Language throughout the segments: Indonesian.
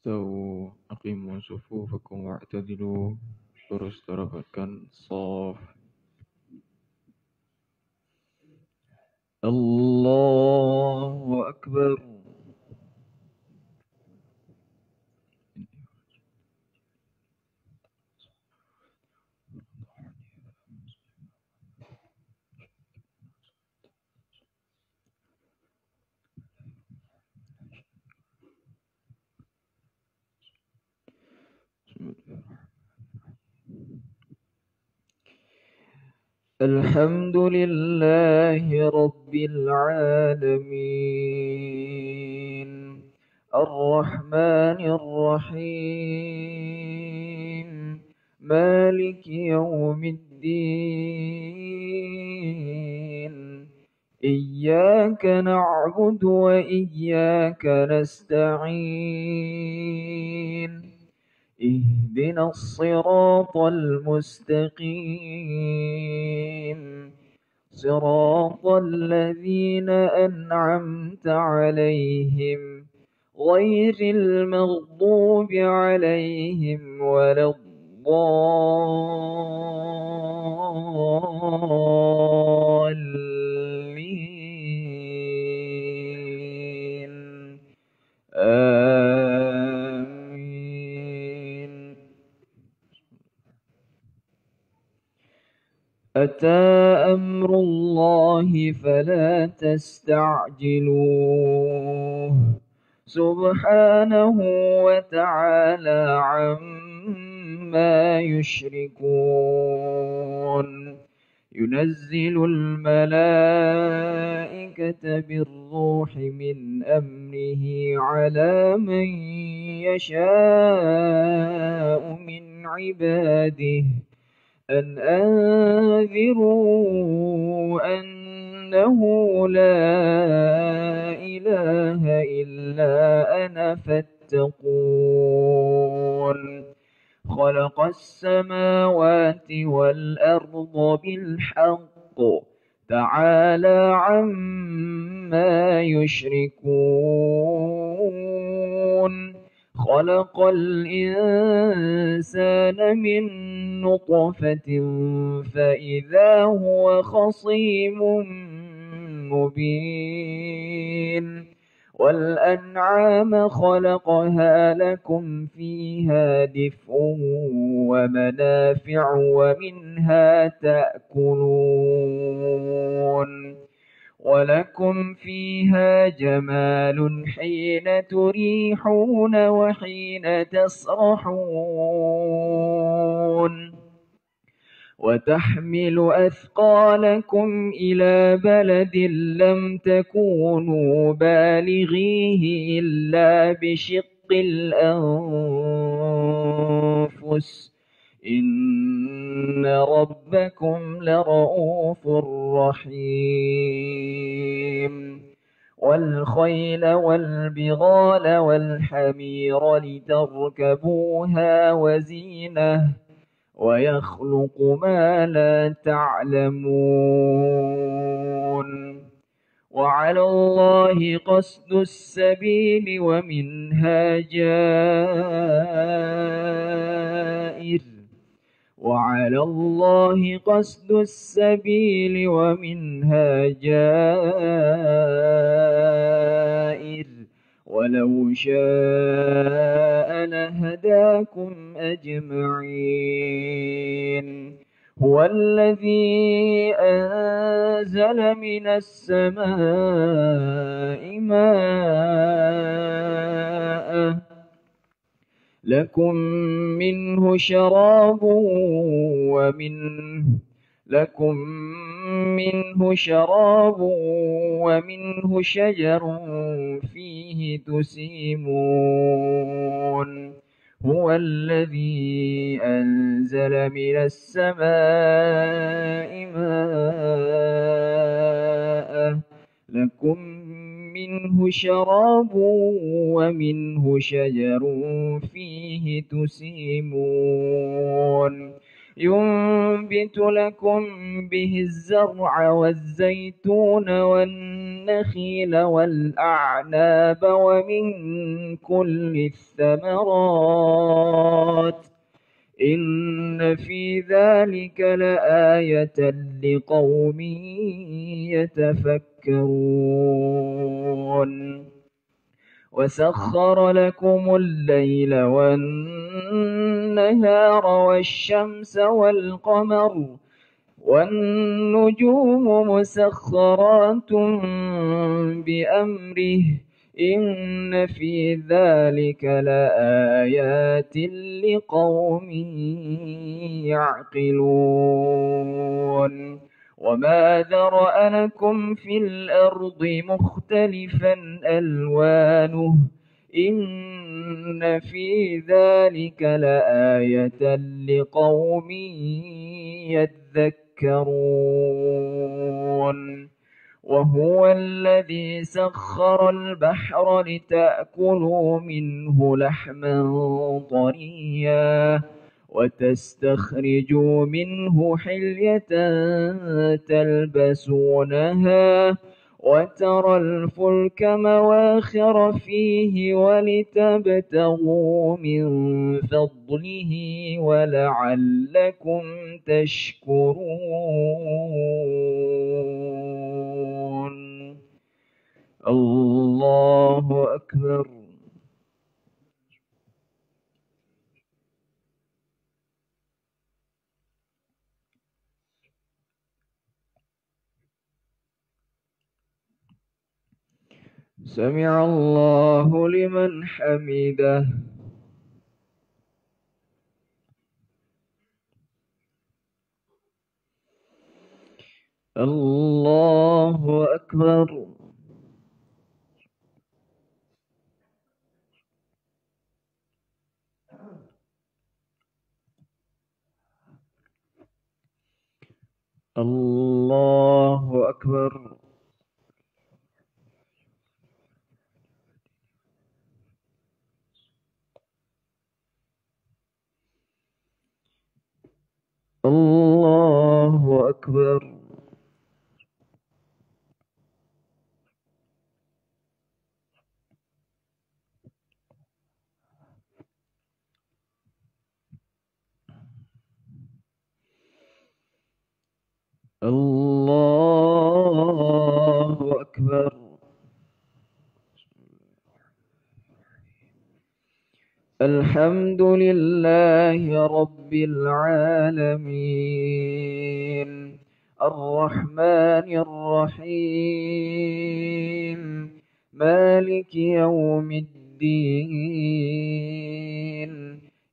استووا أقيموا صفوفكم واعتدلوا. Lurus rapatkan shaf. Allahu Akbar. الحمد لله رب العالمين الرحمن الرحيم مالك يوم الدين إياك نعبد وإياك نستعين اهدنا الصراط المستقيم صراط الذين أنعمت عليهم غير المغضوب عليهم ولا الضالين آمين. أتى أمر الله فلا تستعجلوه سبحانه وتعالى عما يشركون ينزل الملائكة بالروح من أمره على من يشاء من عباده أن أنذروا أنه لا إله إلا أنا فاتقون خلق السماوات والأرض بالحق تعالى عما يشركون خلق الإنسان من نطفة فإذا هو خصيم مبين والأنعام خلقها لكم فيها دفء ومنافع ومنها تأكلون ولكم فيها جمال حين تريحون وحين تسرحون وتحمل أثقالكم إلى بلد لم تكونوا بالغيه إلا بشق الأنفس إن ربكم لرؤوف رحيم والخيل والبغال والحمير لتركبوها وزينة ويخلق ما لا تعلمون وعلى الله قصد السبيل ومنها جائر وعلى الله قصد السبيل ومنها جائر ولو شاء لهداكم أجمعين هو الذي أنزل من السماء ماء لكم منه شراب ومنه شجر فيه تسيمون هو الذي أنزل من السماء ماء لكم منه شراب ومنه شجر فيه تسيمون ينبت لكم به الزرع والزيتون والنخيل والأعناب ومن كل الثمرات إن في ذلك لآية لقوم يتفكرون وسخر لكم الليل والنهار والشمس والقمر والنجوم مسخرات بأمره إن في ذلك لآيات لقوم يعقلون وما ذرأ لكم في الأرض مختلفا ألوانه إن في ذلك لآية لقوم يذكرون وهو الذي سخر البحر لتأكلوا منه لحما طريا وتستخرجوا منه حلية تلبسونها وترى الفلك مواخر فيه ولتبتغوا من فضله ولعلكم تشكرون الله أكبر سمع الله لمن حمده الله أكبر الله أكبر الله أكبر الله أكبر الحمد لله رب العالمين الرحمن الرحيم مالك يوم الدين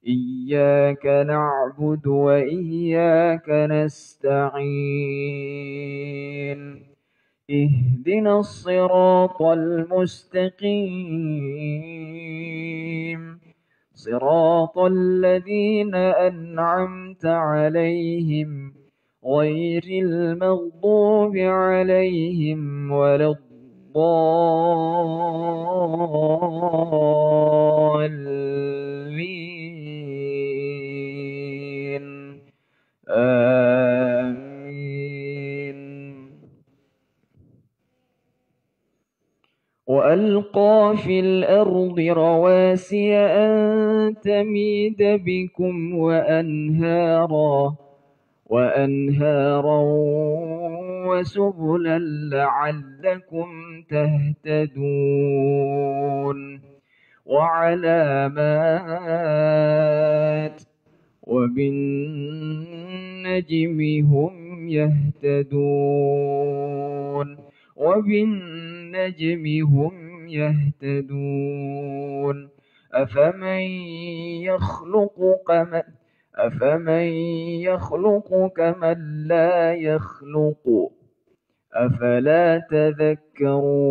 إياك نعبد وإياك نستعين اهدنا الصراط المستقيم صراط الذين أنعمت عليهم غير المغضوب عليهم ولا الضالين آمين وألقى في الأرض رواسي أن تميد بكم وأنهارا وسبلا لعلكم تهتدون وعلامات وبالنجم هم يهتدون أفمن يخلق كمن لا يخلق أفلا تذكرون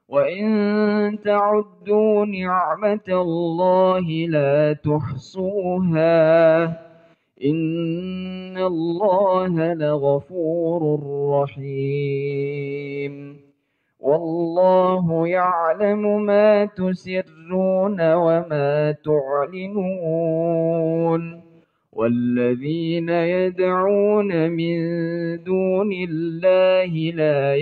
وإن تعدوا نعمة الله لا تحصوها إن الله لغفور رحيم والله يعلم ما تسرون وما تعلنون والذين يدعون من دون الله لا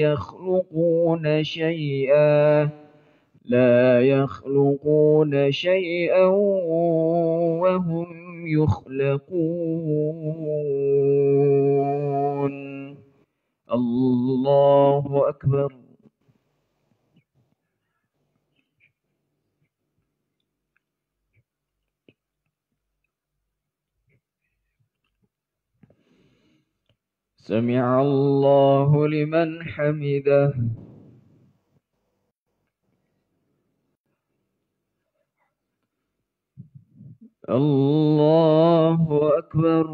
يخلقون شيئا وهم يخلقون. الله أكبر. سمع الله لمن حمده. الله أكبر.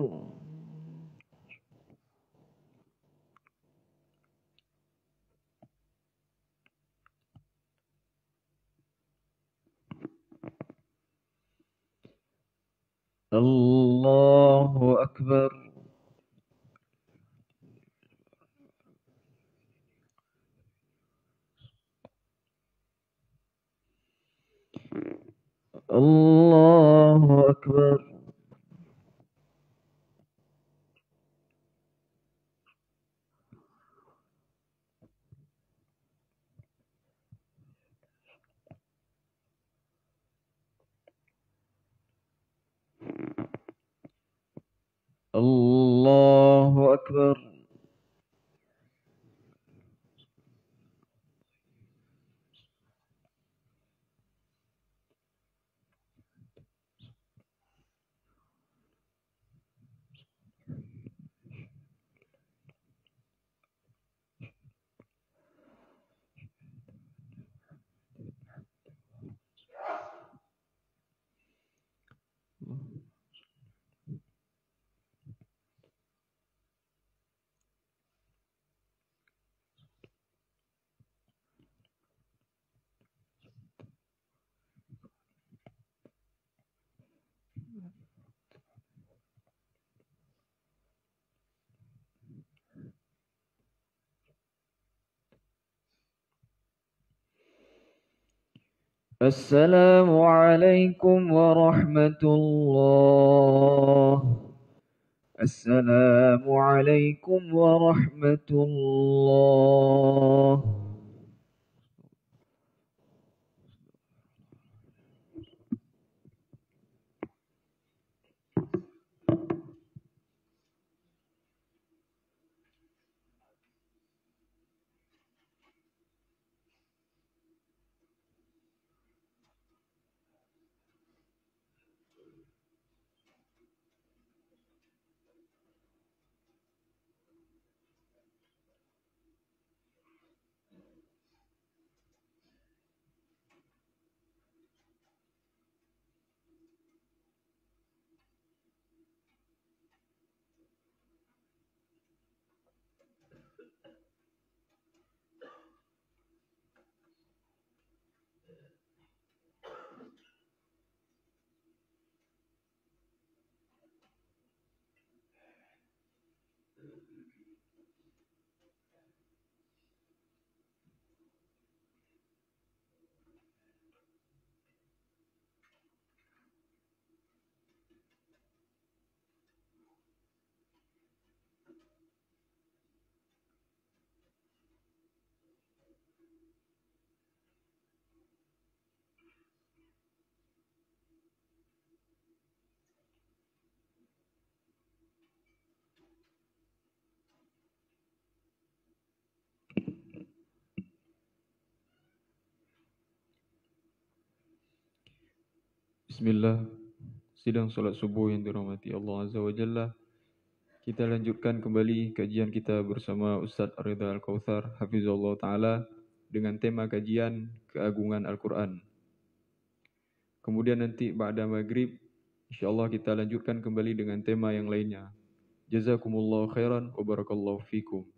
الله أكبر. الله أكبر. الله أكبر. السلام عليكم ورحمة الله. السلام عليكم ورحمة الله. Bismillah, sidang salat subuh yang dirahmati Allah Azza wa Jalla. Kita lanjutkan kembali kajian kita bersama Ustaz Ridha Al-Kautsar Hafizullah Ta'ala dengan tema kajian keagungan Al-Quran. Kemudian nanti ba'da maghrib, insyaAllah kita lanjutkan kembali dengan tema yang lainnya. Jazakumullah khairan wa barakallahu fikum.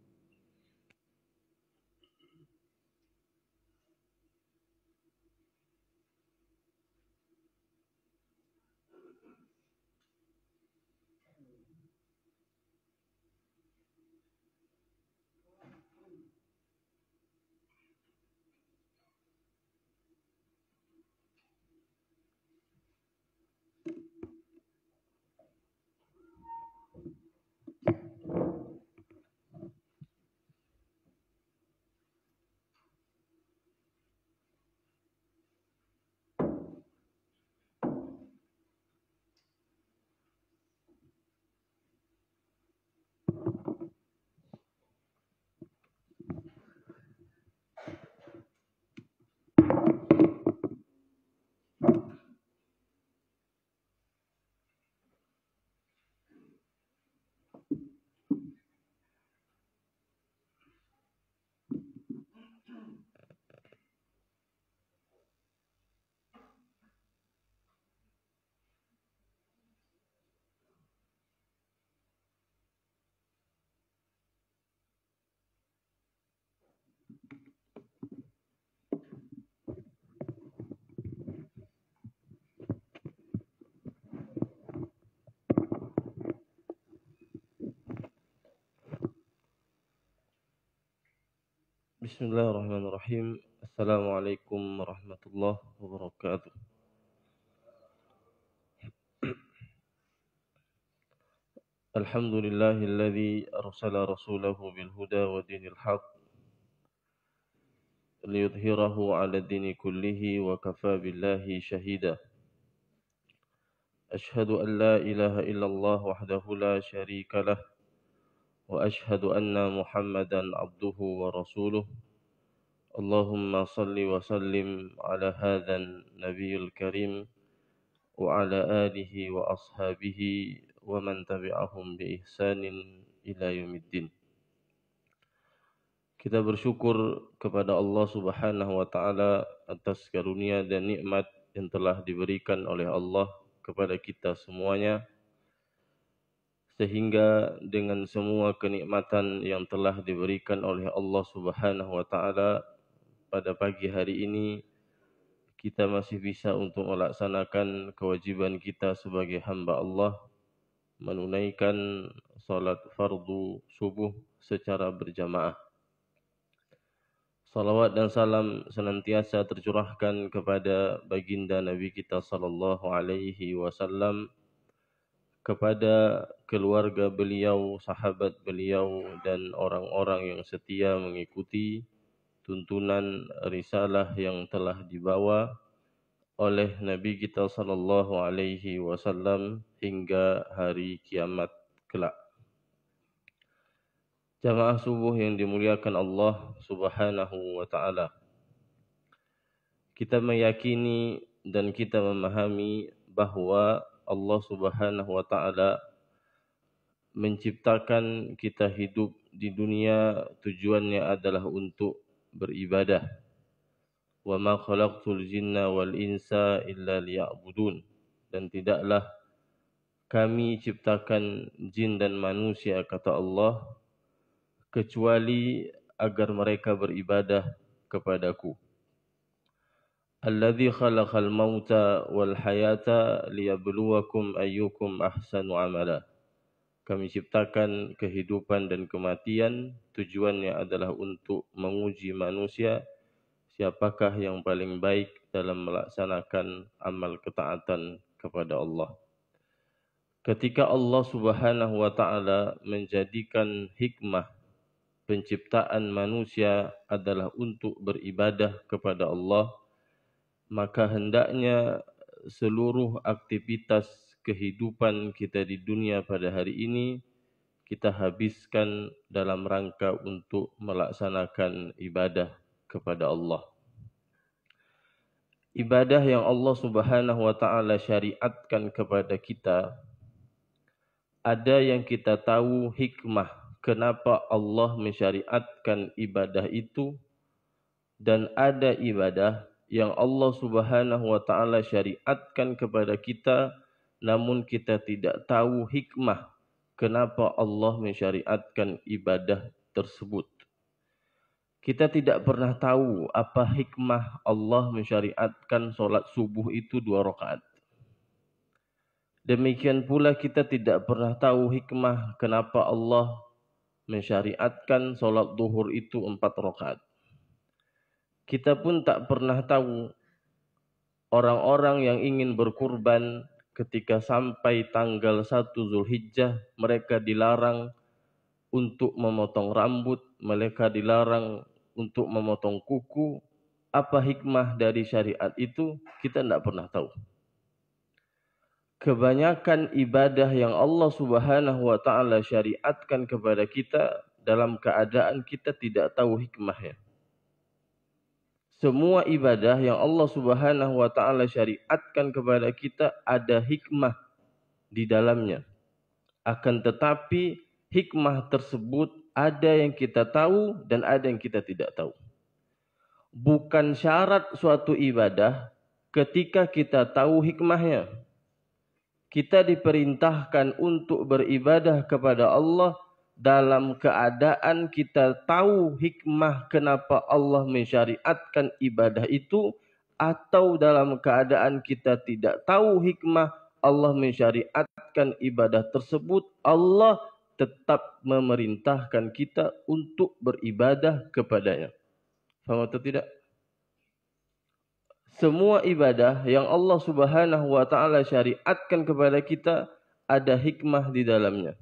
Bismillahirrahmanirrahim. Assalamualaikum warahmatullahi wabarakatuh. Alhamdulillahilladzi arsala rasulahu bil huda wa dinil haq liyudhhirahu 'ala dini kullihi wa kafa billahi shahida. Ashhadu an la ilaha illallah wahdahu la syarika lah wa ashhadu anna Muhammadan abduhu wa rasuluh. Allahumma salli wa sallim ala hadzal nabiyil karim wa ala alihi wa ashabihi wa man tabi'ahum bi ihsanin ila yaumiddin. Kita bersyukur kepada Allah Subhanahu wa taala atas karunia dan nikmat yang telah diberikan oleh Allah kepada kita semuanya, sehingga dengan semua kenikmatan yang telah diberikan oleh Allah Subhanahu wa taala pada pagi hari ini kita masih bisa untuk melaksanakan kewajiban kita sebagai hamba Allah, menunaikan salat fardu subuh secara berjamaah. Salawat dan salam senantiasa tercurahkan kepada baginda Nabi kita sallallahu alaihi wasallam, kepada keluarga beliau, sahabat beliau dan orang-orang yang setia mengikuti tuntunan risalah yang telah dibawa oleh Nabi kita sallallahu alaihi wasallam hingga hari kiamat kelak. Jamaah subuh yang dimuliakan Allah Subhanahu wa taala. Kita meyakini dan kita memahami bahwa Allah Subhanahu wa taala menciptakan kita hidup di dunia tujuannya adalah untuk beribadah. Wa ma khalaqtul jinna wal insa illa liya'budun. Dan tidaklah kami ciptakan jin dan manusia, kata Allah, kecuali agar mereka beribadah kepadaku. Alladzi khalaqal mauta wal hayata liyabluwakum ayyukum ahsanu amala. Kami ciptakan kehidupan dan kematian, tujuannya adalah untuk menguji manusia siapakah yang paling baik dalam melaksanakan amal ketaatan kepada Allah. Ketika Allah Subhanahu wa taala menjadikan hikmah penciptaan manusia adalah untuk beribadah kepada Allah, maka hendaknya seluruh aktivitas kehidupan kita di dunia pada hari ini kita habiskan dalam rangka untuk melaksanakan ibadah kepada Allah. Ibadah yang Allah Subhanahu wa taala syariatkan kepada kita, ada yang kita tahu hikmah kenapa Allah mensyariatkan ibadah itu, dan ada ibadah yang Allah Subhanahu wa taala syariatkan kepada kita namun kita tidak tahu hikmah kenapa Allah mensyariatkan ibadah tersebut. Kita tidak pernah tahu apa hikmah Allah mensyariatkan solat subuh itu 2 rakaat. Demikian pula kita tidak pernah tahu hikmah kenapa Allah mensyariatkan solat duhur itu 4 rakaat. Kita pun tak pernah tahu orang-orang yang ingin berkurban ketika sampai tanggal 1 Zulhijjah, mereka dilarang untuk memotong rambut, mereka dilarang untuk memotong kuku. Apa hikmah dari syariat itu? Kita tidak pernah tahu. Kebanyakan ibadah yang Allah Subhanahu wa taala syariatkan kepada kita dalam keadaan kita tidak tahu hikmahnya. Semua ibadah yang Allah Subhanahu wa taala syariatkan kepada kita ada hikmah di dalamnya. Akan tetapi hikmah tersebut ada yang kita tahu dan ada yang kita tidak tahu. Bukan syarat suatu ibadah ketika kita tahu hikmahnya. Kita diperintahkan untuk beribadah kepada Allah dalam keadaan kita tahu hikmah kenapa Allah mensyariatkan ibadah itu, atau dalam keadaan kita tidak tahu hikmah Allah mensyariatkan ibadah tersebut, Allah tetap memerintahkan kita untuk beribadah kepadanya. Faham atau tidak? Semua ibadah yang Allah Subhanahu wa taala syariatkan kepada kita ada hikmah di dalamnya.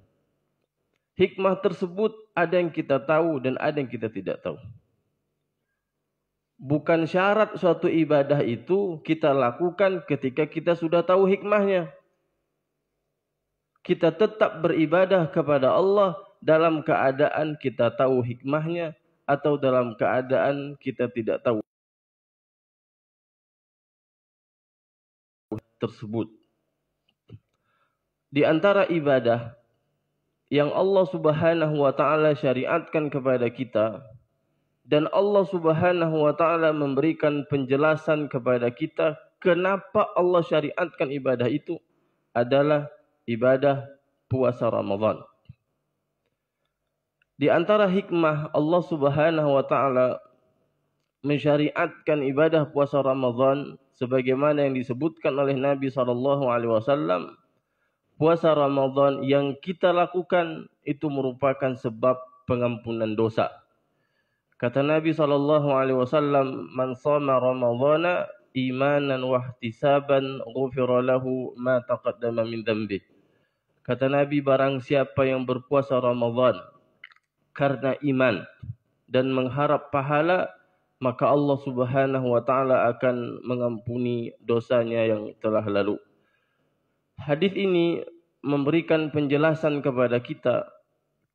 Hikmah tersebut ada yang kita tahu dan ada yang kita tidak tahu. Bukan syarat suatu ibadah itu kita lakukan ketika kita sudah tahu hikmahnya. Kita tetap beribadah kepada Allah dalam keadaan kita tahu hikmahnya atau dalam keadaan kita tidak tahu tersebut. Di antara ibadah yang Allah Subhanahu wa taala syariatkan kepada kita dan Allah Subhanahu wa taala memberikan penjelasan kepada kita kenapa Allah syariatkan ibadah itu adalah ibadah puasa Ramadan. Di antara hikmah Allah Subhanahu wa taala mensyariatkan ibadah puasa Ramadan sebagaimana yang disebutkan oleh Nabi SAW, puasa Ramadan yang kita lakukan itu merupakan sebab pengampunan dosa. Kata Nabi SAW, "Man shoma Ramadhana imanan wa ihtisaban ghufira lahu ma taqaddama min dhanbi." Kata Nabi, barang siapa yang berpuasa Ramadan karena iman dan mengharap pahala, maka Allah Subhanahu wa taala akan mengampuni dosanya yang telah lalu. Hadis ini memberikan penjelasan kepada kita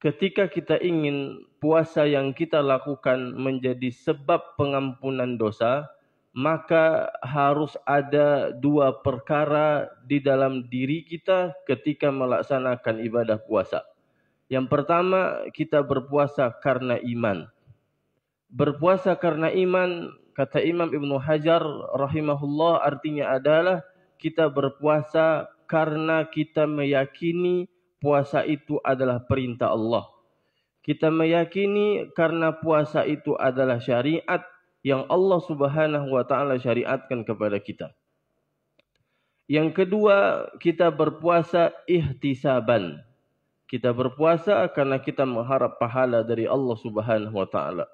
ketika kita ingin puasa yang kita lakukan menjadi sebab pengampunan dosa, maka harus ada dua perkara di dalam diri kita ketika melaksanakan ibadah puasa. Yang pertama, kita berpuasa karena iman. Berpuasa karena iman, kata Imam Ibnu Hajar rahimahullah, artinya adalah kita berpuasa karena kita meyakini puasa itu adalah perintah Allah. Kita meyakini karena puasa itu adalah syariat yang Allah Subhanahu wa taala syariatkan kepada kita. Yang kedua, kita berpuasa ihtisaban. Kita berpuasa karena kita mengharap pahala dari Allah Subhanahu wa taala.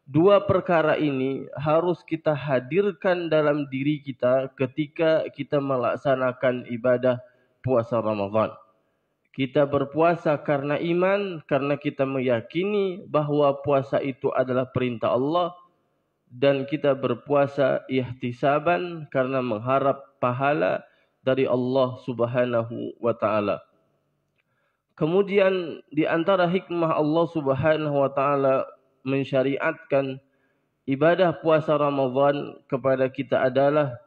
Dua perkara ini harus kita hadirkan dalam diri kita ketika kita melaksanakan ibadah puasa Ramadan. Kita berpuasa karena iman, karena kita meyakini bahwa puasa itu adalah perintah Allah. Dan kita berpuasa ihtisaban karena mengharap pahala dari Allah Subhanahu wa ta'ala. Kemudian di antara hikmah Allah Subhanahu wa ta'ala mensyariatkan ibadah puasa Ramadan kepada kita adalah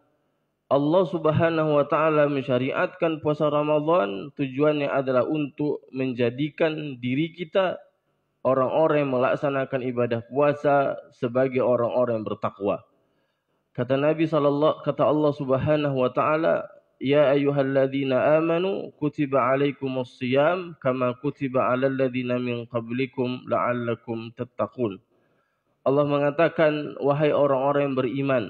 Allah Subhanahu wa taala mensyariatkan puasa Ramadan tujuannya adalah untuk menjadikan diri kita orang-orang yang melaksanakan ibadah puasa sebagai orang-orang yang bertakwa. Kata Nabi kata Allah Subhanahu wa taala, "Ya ayyuhalladzina amanu kutiba alaikumus shiyam kama kutiba alal ladzina min qablikum la'allakum tattaqun." Allah mengatakan, wahai orang-orang yang beriman,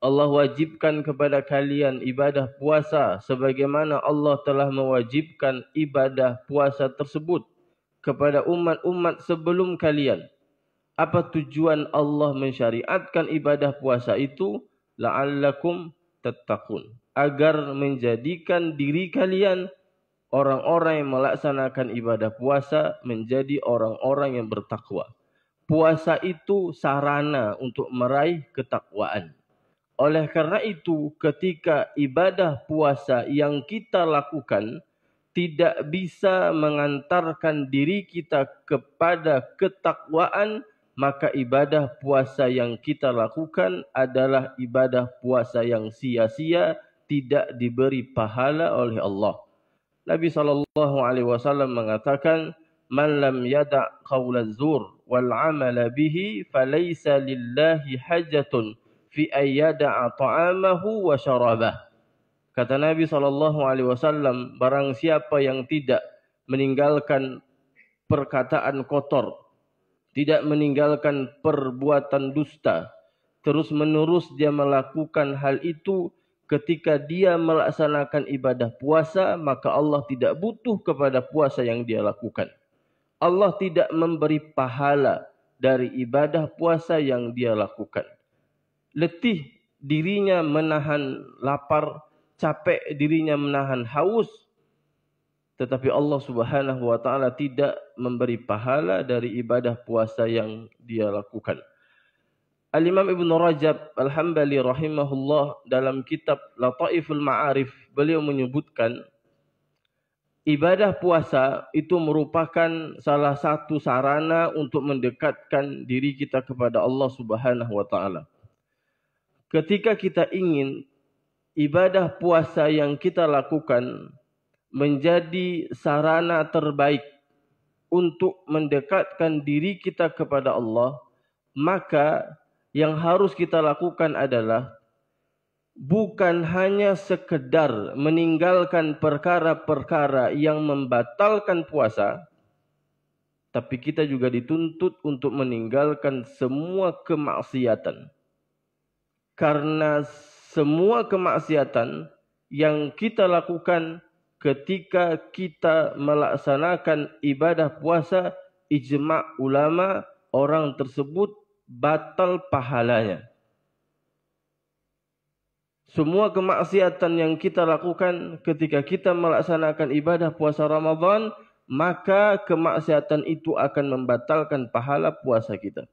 Allah wajibkan kepada kalian ibadah puasa sebagaimana Allah telah mewajibkan ibadah puasa tersebut kepada umat-umat sebelum kalian. Apa tujuan Allah mensyariatkan ibadah puasa itu? La'allakum tattaqun. Agar menjadikan diri kalian orang-orang yang melaksanakan ibadah puasa menjadi orang-orang yang bertakwa. Puasa itu sarana untuk meraih ketakwaan. Oleh karena itu, ketika ibadah puasa yang kita lakukan tidak bisa mengantarkan diri kita kepada ketakwaan, maka ibadah puasa yang kita lakukan adalah ibadah puasa yang sia-sia, tidak diberi pahala oleh Allah. Nabi SAW mengatakan, "Man lam yada' qawla zur wal 'amala bihi falaysa lillahi hajatun fi ayyada'a ta'amahu wa syarabah." Kata Nabi SAW, barang siapa yang tidak meninggalkan perkataan kotor, tidak meninggalkan perbuatan dusta, terus menerus dia melakukan hal itu ketika dia melaksanakan ibadah puasa, maka Allah tidak butuh kepada puasa yang dia lakukan. Allah tidak memberi pahala dari ibadah puasa yang dia lakukan. Letih dirinya menahan lapar, capek dirinya menahan haus, tetapi Allah Subhanahu wa taala tidak memberi pahala dari ibadah puasa yang dia lakukan. Al-Imam Ibn Rajab Al-Hambali rahimahullah dalam kitab Lataiful Ma'arif, beliau menyebutkan ibadah puasa itu merupakan salah satu sarana untuk mendekatkan diri kita kepada Allah Subhanahu wa taala. Ketika kita ingin ibadah puasa yang kita lakukan menjadi sarana terbaik untuk mendekatkan diri kita kepada Allah, maka yang harus kita lakukan adalah bukan hanya sekedar meninggalkan perkara-perkara yang membatalkan puasa, tapi kita juga dituntut untuk meninggalkan semua kemaksiatan. Karena semua kemaksiatan yang kita lakukan ketika kita melaksanakan ibadah puasa, ijma' ulama, orang tersebut batal pahalanya. Semua kemaksiatan yang kita lakukan ketika kita melaksanakan ibadah puasa Ramadan, maka kemaksiatan itu akan membatalkan pahala puasa kita.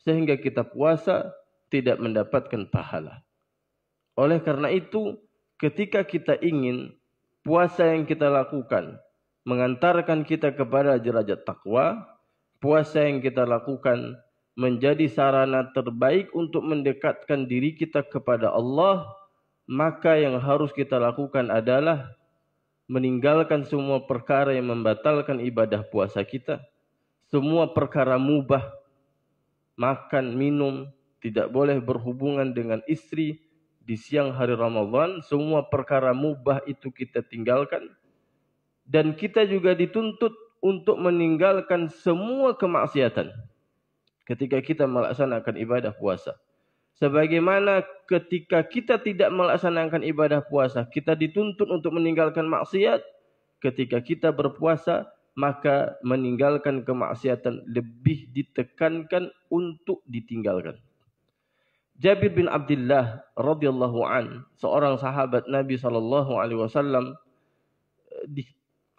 Sehingga kita puasa tidak mendapatkan pahala. Oleh karena itu, ketika kita ingin puasa yang kita lakukan mengantarkan kita kepada derajat takwa, puasa yang kita lakukan menjadi sarana terbaik untuk mendekatkan diri kita kepada Allah, maka yang harus kita lakukan adalah meninggalkan semua perkara yang membatalkan ibadah puasa kita. Semua perkara mubah, makan, minum, tidak boleh berhubungan dengan istri di siang hari Ramadan, semua perkara mubah itu kita tinggalkan. Dan kita juga dituntut untuk meninggalkan semua kemaksiatan ketika kita melaksanakan ibadah puasa. Sebagaimana ketika kita tidak melaksanakan ibadah puasa, kita dituntut untuk meninggalkan maksiat. Ketika kita berpuasa, maka meninggalkan kemaksiatan lebih ditekankan untuk ditinggalkan. Jabir bin Abdullah radhiyallahu an, seorang sahabat Nabi sallallahu alaihi wasallam,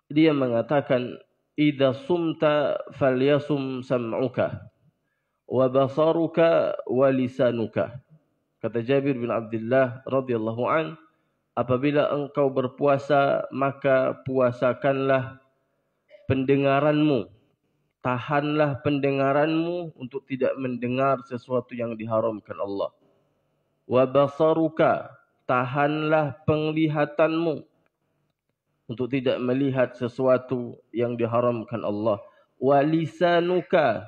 dia mengatakan, "Idza sumta falyasum sam'uka wa basaruka wa lisanuka." Kata Jabir bin Abdullah radhiyallahu an, apabila engkau berpuasa, maka puasakanlah pendengaranmu, tahanlah pendengaranmu untuk tidak mendengar sesuatu yang diharamkan Allah. Wa basaruka, tahanlah penglihatanmu untuk tidak melihat sesuatu yang diharamkan Allah. Wa lisanuka,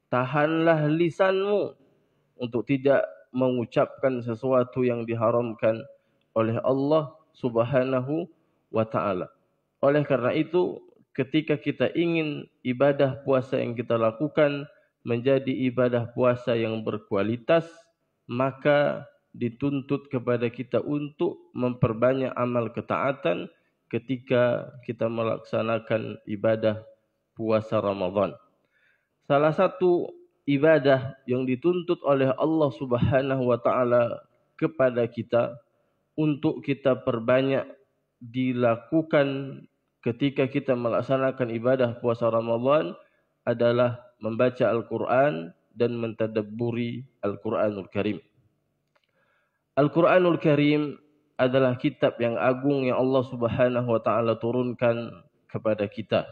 tahanlah lisanmu untuk tidak mengucapkan sesuatu yang diharamkan oleh Allah Subhanahu wa taala. Oleh karena itu, ketika kita ingin ibadah puasa yang kita lakukan menjadi ibadah puasa yang berkualitas, maka dituntut kepada kita untuk memperbanyak amal ketaatan ketika kita melaksanakan ibadah puasa Ramadan. Salah satu ibadah yang dituntut oleh Allah Subhanahu wa taala kepada kita untuk kita perbanyak dilakukan ketika kita melaksanakan ibadah puasa Ramadan adalah membaca Al-Quran dan mentadabburi Al-Quranul Karim. Al-Quranul Karim adalah kitab yang agung yang Allah Subhanahu wa taala turunkan kepada kita.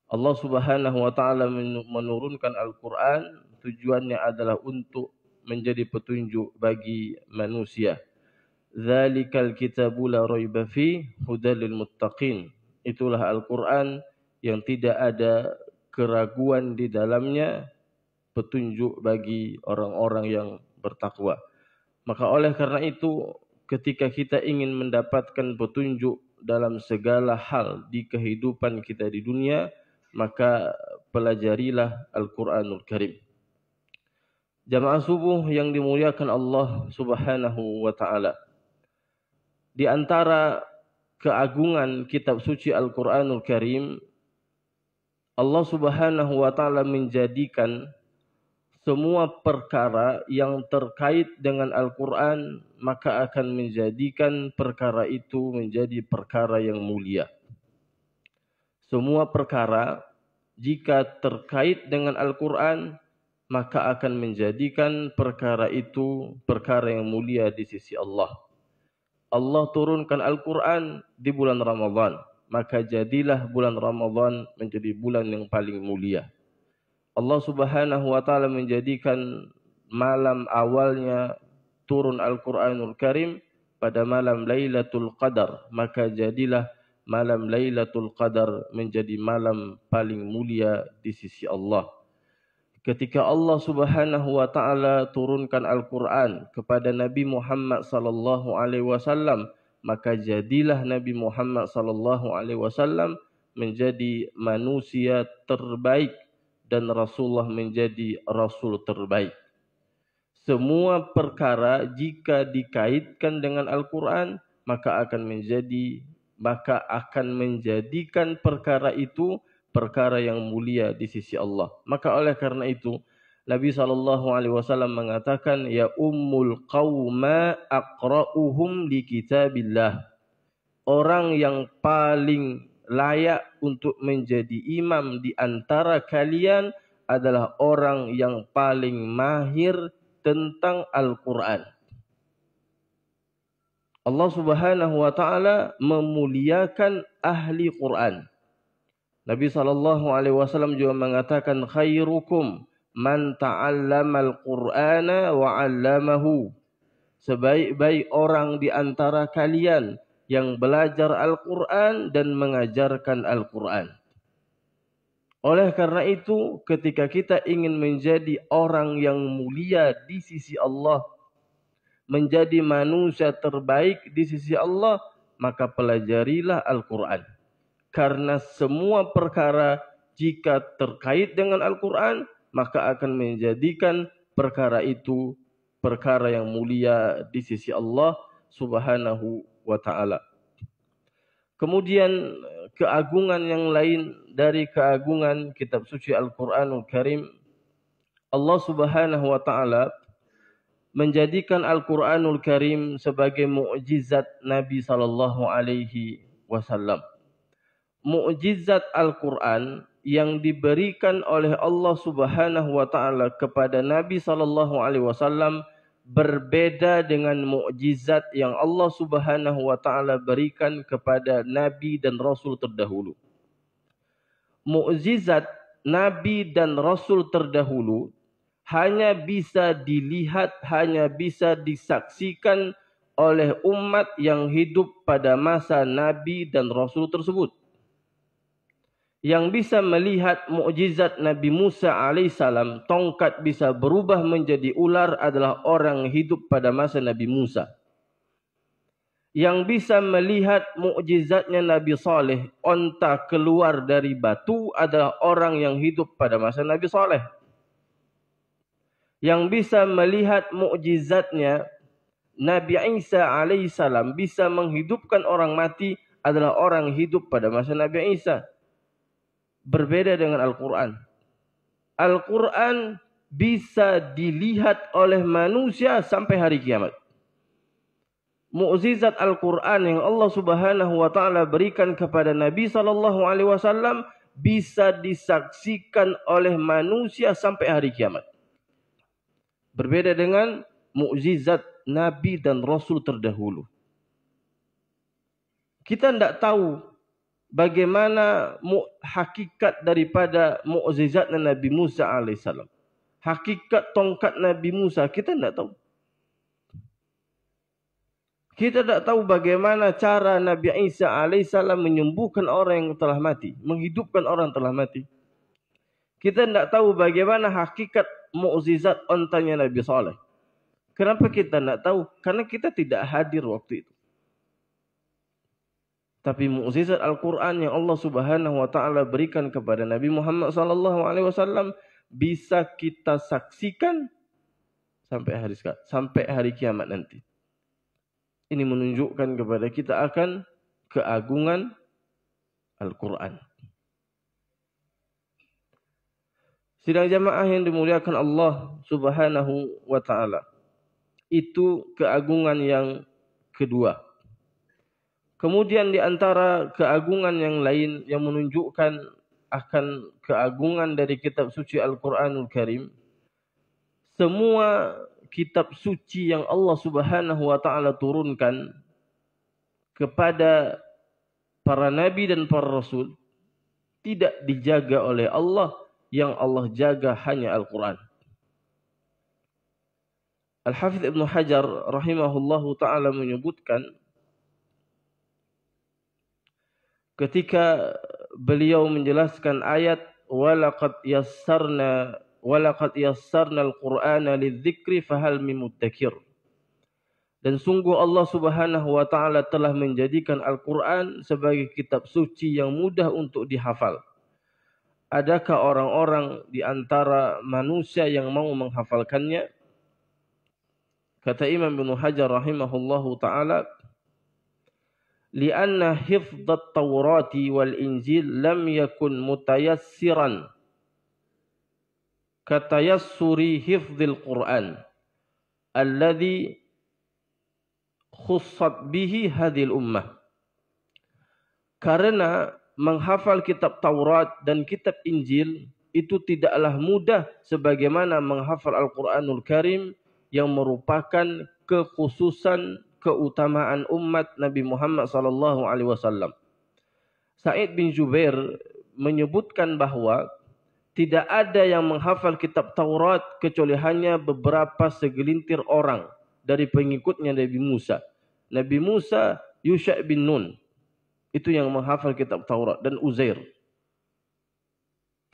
Allah Subhanahu wa taala menurunkan Al-Quran tujuannya adalah untuk menjadi petunjuk bagi manusia. Dzalikal kitabu la raiba fi hudal lil muttaqin. Itulah Al-Quran yang tidak ada keraguan di dalamnya, petunjuk bagi orang-orang yang bertakwa. Maka oleh karena itu, ketika kita ingin mendapatkan petunjuk dalam segala hal di kehidupan kita di dunia, maka pelajarilah Al-Quranul Karim. Jamaah subuh yang dimuliakan Allah Subhanahu wa taala. Di antara keagungan kitab suci Al-Quranul Karim Allah Subhanahu wa taala menjadikan semua perkara yang terkait dengan Al-Quran, maka akan menjadikan perkara itu menjadi perkara yang mulia. Semua perkara jika terkait dengan Al-Quran, maka akan menjadikan perkara itu perkara yang mulia di sisi Allah. Allah turunkan Al-Quran di bulan Ramadan, maka jadilah bulan Ramadan menjadi bulan yang paling mulia. Allah Subhanahu wa taala menjadikan malam awalnya turun Al-Qur'anul Karim pada malam Lailatul Qadar, maka jadilah malam Lailatul Qadar menjadi malam paling mulia di sisi Allah. Ketika Allah Subhanahu wa taala turunkan Al-Qur'an kepada Nabi Muhammad sallallahu alaihi wasallam, maka jadilah Nabi Muhammad sallallahu alaihi wasallam menjadi manusia terbaik dan Rasulullah menjadi Rasul terbaik. Semua perkara jika dikaitkan dengan Al-Quran, maka akan menjadikan perkara itu perkara yang mulia di sisi Allah. Maka oleh karena itu, Nabi SAW mengatakan, ya ummul qawma aqra'uhum li kitabillah. Orang yang paling layak untuk menjadi imam di antara kalian adalah orang yang paling mahir tentang Al-Quran. Allah Subhanahu wa taala memuliakan ahli Quran. Nabi SAW juga mengatakan, khairukum man ta'allamal Qur'ana wa 'allamahu. Sebaik-baik orang di antara kalian yang belajar Al-Quran dan mengajarkan Al-Quran. Oleh karena itu, ketika kita ingin menjadi orang yang mulia di sisi Allah, menjadi manusia terbaik di sisi Allah, maka pelajarilah Al-Quran. Karena semua perkara jika terkait dengan Al-Quran, maka akan menjadikan perkara itu perkara yang mulia di sisi Allah Subhanahu wa ta'ala. Kemudian keagungan yang lain dari keagungan kitab suci Al-Quranul Karim, Allah Subhanahu wa ta'ala menjadikan Al-Quranul Karim sebagai mukjizat Nabi sallallahu alaihi wasallam. Mukjizat Al-Quran yang diberikan oleh Allah Subhanahu wa taala kepada Nabi sallallahu alaihi wasallam berbeda dengan mukjizat yang Allah Subhanahu wa taala berikan kepada nabi dan rasul terdahulu. Mukjizat nabi dan rasul terdahulu hanya bisa dilihat, hanya bisa disaksikan oleh umat yang hidup pada masa nabi dan rasul tersebut. Yang bisa melihat mukjizat Nabi Musa alaihissalam, tongkat bisa berubah menjadi ular, adalah orang hidup pada masa Nabi Musa. Yang bisa melihat mukjizatnya Nabi Saleh, onta keluar dari batu, adalah orang yang hidup pada masa Nabi Saleh. Yang bisa melihat mukjizatnya Nabi Isa alaihissalam, bisa menghidupkan orang mati, adalah orang hidup pada masa Nabi Isa. Berbeda dengan Al-Quran. Al-Quran bisa dilihat oleh manusia sampai hari kiamat. Mukjizat Al-Quran yang Allah Subhanahu wa taala berikan kepada Nabi sallallahu alaihi wasallam bisa disaksikan oleh manusia sampai hari kiamat. Berbeda dengan mukjizat nabi dan rasul terdahulu. Kita tidak tahu bagaimana hakikat daripada mukjizat Nabi Musa alaihissalam. Hakikat tongkat Nabi Musa kita tidak tahu. Kita tidak tahu bagaimana cara Nabi Isa alaihissalam menyembuhkan orang yang telah mati, menghidupkan orang yang telah mati. Kita tidak tahu bagaimana hakikat mukjizat ontanya Nabi Saleh. Kenapa kita tidak tahu? Karena kita tidak hadir waktu itu. Tapi mukjizat Al-Quran yang Allah Subhanahu wa taala berikan kepada Nabi Muhammad sallallahu alaihi wasallam bisa kita saksikan sampai hari kiamat nanti. Ini menunjukkan kepada kita akan keagungan Al-Quran. Sidang jamaah yang dimuliakan Allah Subhanahu wa taala. Itu keagungan yang kedua. Kemudian di antara keagungan yang lain yang menunjukkan akan keagungan dari kitab suci Al-Qur'anul Karim, semua kitab suci yang Allah Subhanahu wa taala turunkan kepada para nabi dan para rasul tidak dijaga oleh Allah, yang Allah jaga hanya Al-Quran. Al-Hafidh Ibn Hajar rahimahullahu ta'ala menyebutkan ketika beliau menjelaskan ayat walaqad yassarna al-Qur'ana lidzikri fahal min muddakir. Dan sungguh Allah Subhanahu wa taala telah menjadikan Al-Qur'an sebagai kitab suci yang mudah untuk dihafal. Adakah orang-orang di antara manusia yang mau menghafalkannya? Kata Imam Ibn Hajar rahimahullahu taala, "Li'anna hifdhat Taurati wal Injil lam yakun mutayassiran katayassuri hifdzil Qur'an alladhi khussat bihi hadhil ummah." Karena menghafal kitab Taurat dan kitab Injil itu tidaklah mudah sebagaimana menghafal Al-Quranul Karim yang merupakan kekhususan keutamaan umat Nabi Muhammad SAW. Sa'id bin Jubair menyebutkan bahwa tidak ada yang menghafal kitab Taurat kecuali hanya beberapa segelintir orang dari pengikutnya Nabi Musa. Nabi Musa, Yusha' bin Nun, itu yang menghafal kitab Taurat, dan Uzair.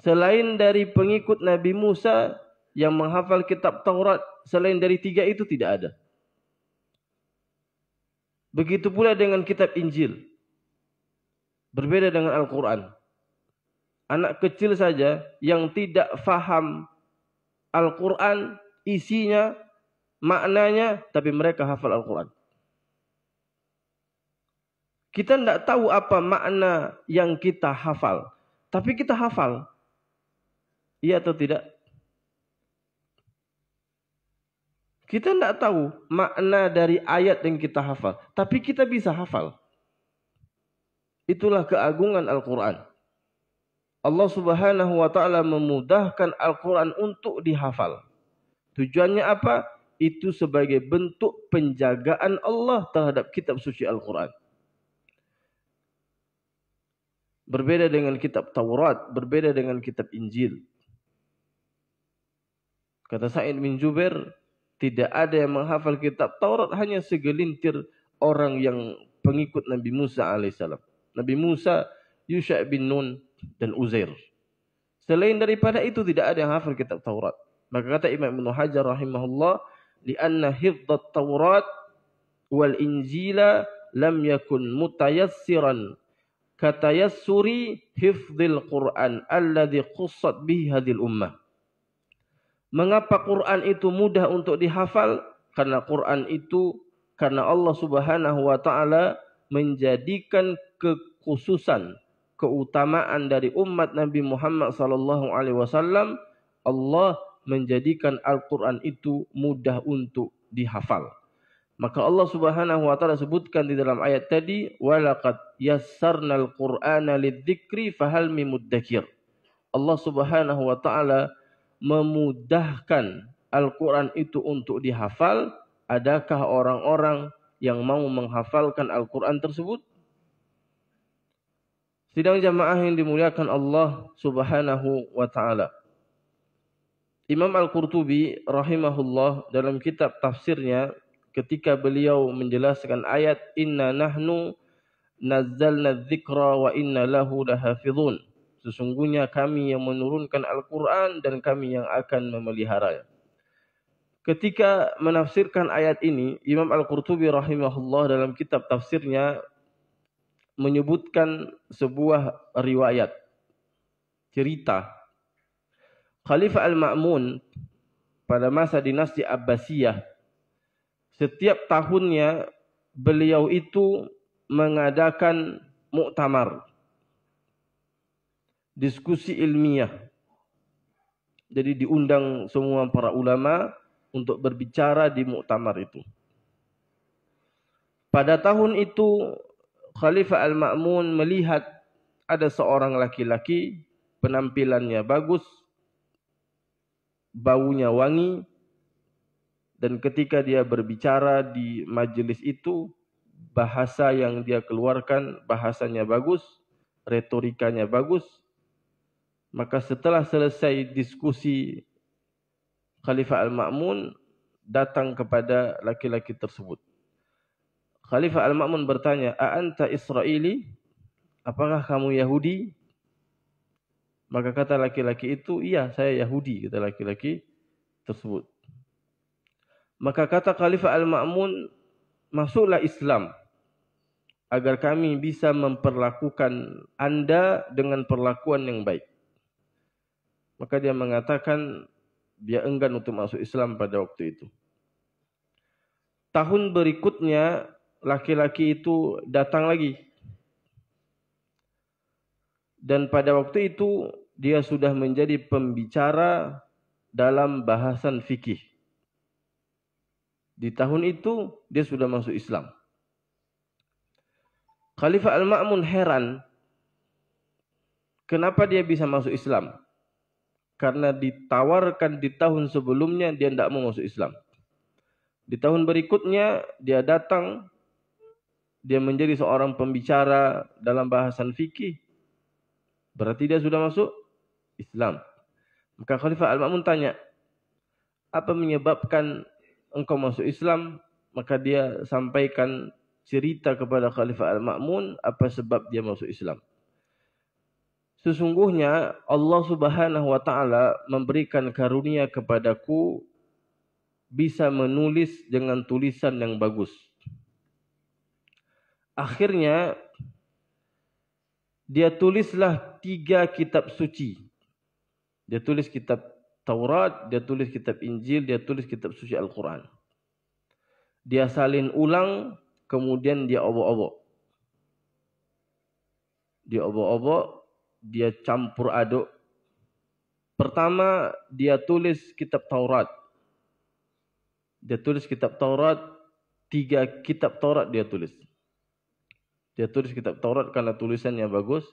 Selain dari pengikut Nabi Musa yang menghafal kitab Taurat, selain dari tiga itu tidak ada. Begitu pula dengan kitab Injil. Berbeda dengan Al-Quran. Anak kecil saja yang tidak faham Al-Quran, isinya, maknanya, tapi mereka hafal Al-Quran. Kita tidak tahu apa makna yang kita hafal, tapi kita hafal. Iya atau tidak? Kita tidak tahu makna dari ayat yang kita hafal, tapi kita bisa hafal. Itulah keagungan Al-Quran. Allah Subhanahu wa taala memudahkan Al-Quran untuk dihafal. Tujuannya apa? Itu sebagai bentuk penjagaan Allah terhadap kitab suci Al-Quran. Berbeda dengan kitab Taurat, berbeda dengan kitab Injil. Kata Sa'id bin Jubair, tidak ada yang menghafal kitab Taurat, hanya segelintir orang yang pengikut Nabi Musa alaihissalam. Nabi Musa, Yusha' bin Nun, dan Uzair. Selain daripada itu tidak ada yang hafal kitab Taurat. Maka kata Imam Ibn Hajar rahimahullah, li'anna hifdhat Taurat wal Injila lam yakun mutayassiran katayassuri hifdzil Qur'an alladhi khussat bihi hadhil ummah. Mengapa Quran itu mudah untuk dihafal? Karena Quran itu, karena Allah Subhanahu wa taala menjadikan kekhususan, keutamaan dari umat Nabi Muhammad sallallahu alaihi wasallam. Allah menjadikan Al-Quran itu mudah untuk dihafal. Maka Allah Subhanahu wa taala sebutkan di dalam ayat tadi, walaqad yassarnal Qur'ana lidzikri fahal min muddakir. Allah Subhanahu wa taala memudahkan Al-Quran itu untuk dihafal. Adakah orang-orang yang mau menghafalkan Al-Quran tersebut? Sidang jamaah yang dimuliakan Allah Subhanahu wa taala. Imam Al-Qurtubi rahimahullah dalam kitab tafsirnya, ketika beliau menjelaskan ayat inna nahnu nazzalna dzikra wa inna lahu lahafizun, sesungguhnya kami yang menurunkan Al-Quran dan kami yang akan memeliharanya. Ketika menafsirkan ayat ini, Imam Al-Qurtubi rahimahullah dalam kitab tafsirnya menyebutkan sebuah riwayat, cerita Khalifah Al-Ma'mun pada masa dinasti Abbasiyah. Setiap tahunnya beliau itu mengadakan muktamar, diskusi ilmiah Jadi diundang semua para ulama untuk berbicara di muktamar itu. Pada tahun itu Khalifah Al-Ma'mun melihat ada seorang laki-laki, penampilannya bagus, baunya wangi, dan ketika dia berbicara di majelis itu, bahasa yang dia keluarkan bahasanya bagus, retorikanya bagus. Maka setelah selesai diskusi, Khalifah Al-Ma'mun datang kepada laki-laki tersebut. Khalifah Al-Ma'mun bertanya, "A anta Israeli? Apakah kamu Yahudi?" Maka kata laki-laki itu, "Iya, saya Yahudi," kata laki-laki tersebut. Maka kata Khalifah Al-Ma'mun, "Masuklah Islam agar kami bisa memperlakukan Anda dengan perlakuan yang baik." Maka dia mengatakan dia enggan untuk masuk Islam pada waktu itu. Tahun berikutnya laki-laki itu datang lagi. Dan pada waktu itu dia sudah menjadi pembicara dalam bahasan fikih. Di tahun itu dia sudah masuk Islam. Khalifah Al-Ma'mun heran kenapa dia bisa masuk Islam. Karena ditawarkan di tahun sebelumnya dia tidak mau masuk Islam. Di tahun berikutnya dia datang, dia menjadi seorang pembicara dalam bahasan fikih. Berarti dia sudah masuk Islam. Maka Khalifah Al-Ma'mun tanya, apa menyebabkan engkau masuk Islam? Maka dia sampaikan cerita kepada Khalifah Al-Ma'mun apa sebab dia masuk Islam. Sesungguhnya Allah Subhanahu wa taala memberikan karunia kepadaku bisa menulis dengan tulisan yang bagus. Akhirnya dia tulislah 3 kitab suci. Dia tulis kitab Taurat, dia tulis kitab Injil, dia tulis kitab suci Al-Quran. Dia salin ulang, kemudian dia obok-obok. Dia obok-obok, dia campur aduk. Pertama, dia tulis kitab Taurat. Dia tulis kitab Taurat, 3 kitab Taurat dia tulis. Dia tulis kitab Taurat karena tulisannya bagus.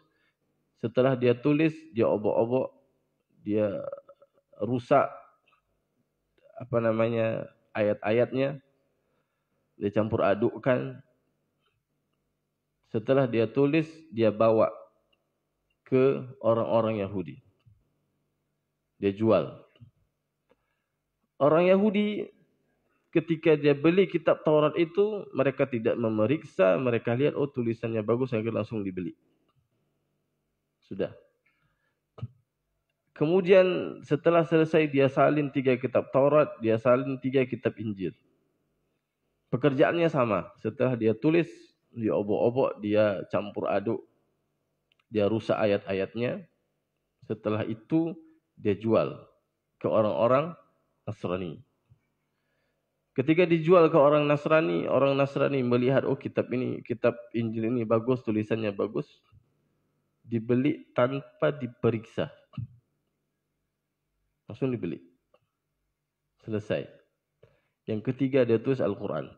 Setelah dia tulis, dia obok-obok, dia rusak ayat-ayatnya, dia campur adukkan. Setelah dia tulis, dia bawa ke orang-orang Yahudi. Dia jual. Orang Yahudi ketika dia beli kitab Taurat itu, mereka tidak memeriksa, mereka lihat, oh tulisannya bagus, akhirnya langsung dibeli. Sudah. Kemudian setelah selesai dia salin 3 kitab Taurat, dia salin 3 kitab Injil. Pekerjaannya sama. Setelah dia tulis, dia obok-obok, dia campur aduk, dia rusak ayat-ayatnya. Setelah itu dia jual ke orang-orang Nasrani. Ketika dijual ke orang Nasrani melihat, oh kitab Injil ini bagus, tulisannya bagus. Dibeli tanpa diperiksa. Langsung dibeli. Selesai. Yang ketiga dia tulis Al-Quran.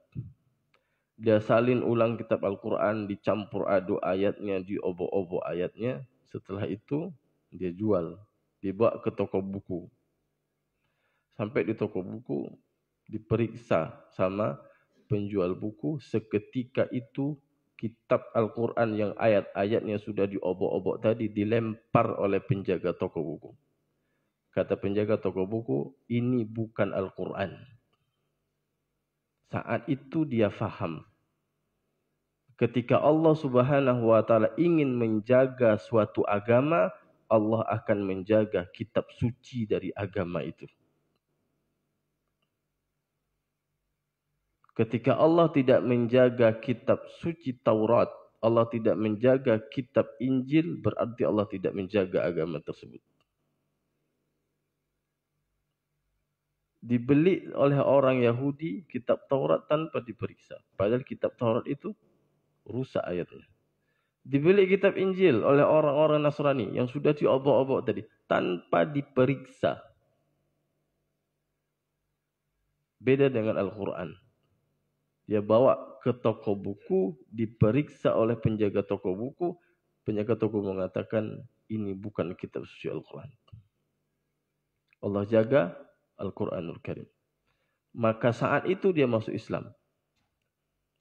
Dia salin ulang kitab Al-Quran, dicampur aduk ayatnya, diobok-obok ayatnya. Setelah itu dia jual. Dibawa ke toko buku. Sampai di toko buku, diperiksa sama penjual buku. Seketika itu kitab Al-Quran yang ayat-ayatnya sudah diobok-obok tadi dilempar oleh penjaga toko buku. Kata penjaga toko buku, ini bukan Al-Quran. Saat itu dia faham. Ketika Allah Subhanahu wa taala ingin menjaga suatu agama, Allah akan menjaga kitab suci dari agama itu. Ketika Allah tidak menjaga kitab suci Taurat, Allah tidak menjaga kitab Injil, berarti Allah tidak menjaga agama tersebut. Dibeli oleh orang Yahudi kitab Taurat tanpa diperiksa. Padahal kitab Taurat itu rusak ayatnya. Dibeli kitab Injil oleh orang-orang Nasrani yang sudah diobok-obok tadi tanpa diperiksa. Beda dengan Al-Quran. Dia bawa ke toko buku, diperiksa oleh penjaga toko buku. Penjaga toko mengatakan, ini bukan kitab suci Al-Quran. Allah jaga Al-Quranul Karim. Maka saat itu dia masuk Islam.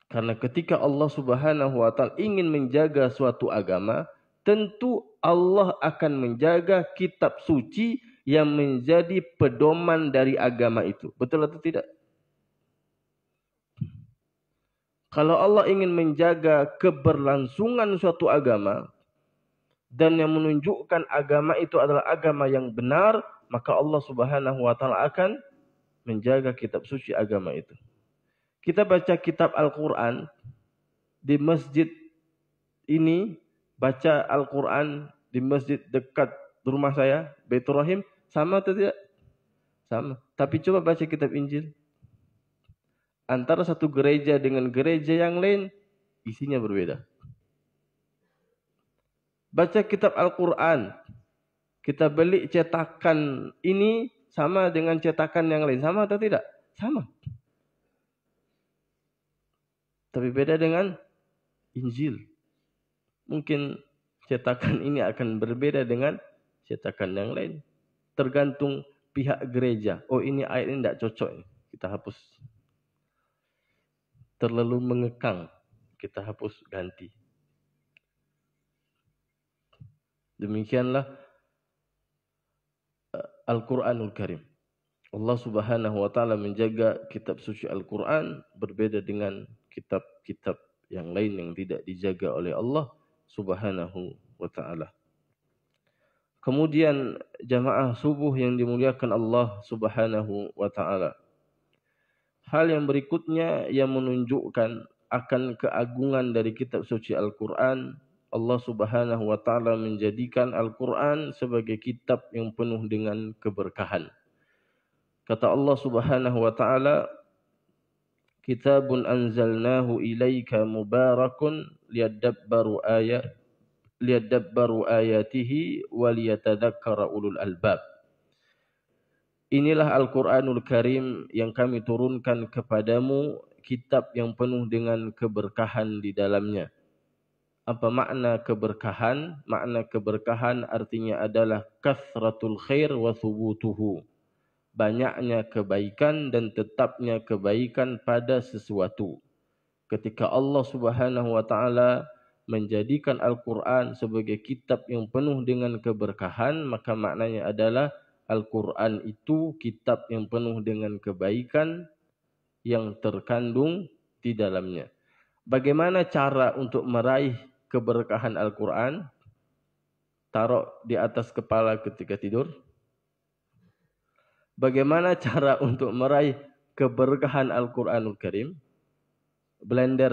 Karena ketika Allah Subhanahu wa Ta'ala ingin menjaga suatu agama, tentu Allah akan menjaga kitab suci yang menjadi pedoman dari agama itu. Betul atau tidak? Kalau Allah ingin menjaga keberlangsungan suatu agama dan yang menunjukkan agama itu adalah agama yang benar, maka Allah Subhanahu wa Ta'ala akan menjaga kitab suci agama itu. Kita baca kitab Al-Quran di masjid ini, baca Al-Quran di masjid dekat rumah saya, Baitur Rahim, sama atau tidak? Sama. Tapi coba baca kitab Injil. Antara satu gereja dengan gereja yang lain, isinya berbeda. Baca kitab Al-Quran, kita beli cetakan ini sama dengan cetakan yang lain, sama atau tidak? Sama. Tapi beda dengan Injil. Mungkin cetakan ini akan berbeda dengan cetakan yang lain. Tergantung pihak gereja. Oh, ini ayat ini tidak cocok. Kita hapus. Terlalu mengekang. Kita hapus, ganti. Demikianlah Al-Quranul Karim. Allah Subhanahu wa Ta'ala menjaga kitab suci Al-Quran berbeda dengan kitab-kitab yang lain yang tidak dijaga oleh Allah Subhanahu wa Ta'ala. Kemudian jamaah subuh yang dimuliakan Allah Subhanahu wa Ta'ala. Hal yang berikutnya yang menunjukkan akan keagungan dari kitab suci Al-Quran, Allah Subhanahu wa Ta'ala menjadikan Al-Quran sebagai kitab yang penuh dengan keberkahan. Kata Allah Subhanahu wa Ta'ala, Kitabun anzalnahu ilaika mubarakun liyadabbaru ayatihi waliyatadzakkara ulul albab. Inilah Al-Quranul Karim yang kami turunkan kepadamu, kitab yang penuh dengan keberkahan di dalamnya. Apa makna keberkahan? Makna keberkahan artinya adalah kathratul khair wa thubutuhu. Banyaknya kebaikan dan tetapnya kebaikan pada sesuatu. Ketika Allah Subhanahu wa Ta'ala menjadikan Al-Quran sebagai kitab yang penuh dengan keberkahan, maka maknanya adalah Al-Quran itu kitab yang penuh dengan kebaikan yang terkandung di dalamnya. Bagaimana cara untuk meraih keberkahan Al-Quran? Taruh di atas kepala ketika tidur. Bagaimana cara untuk meraih keberkahan Al-Quranul Karim? Blender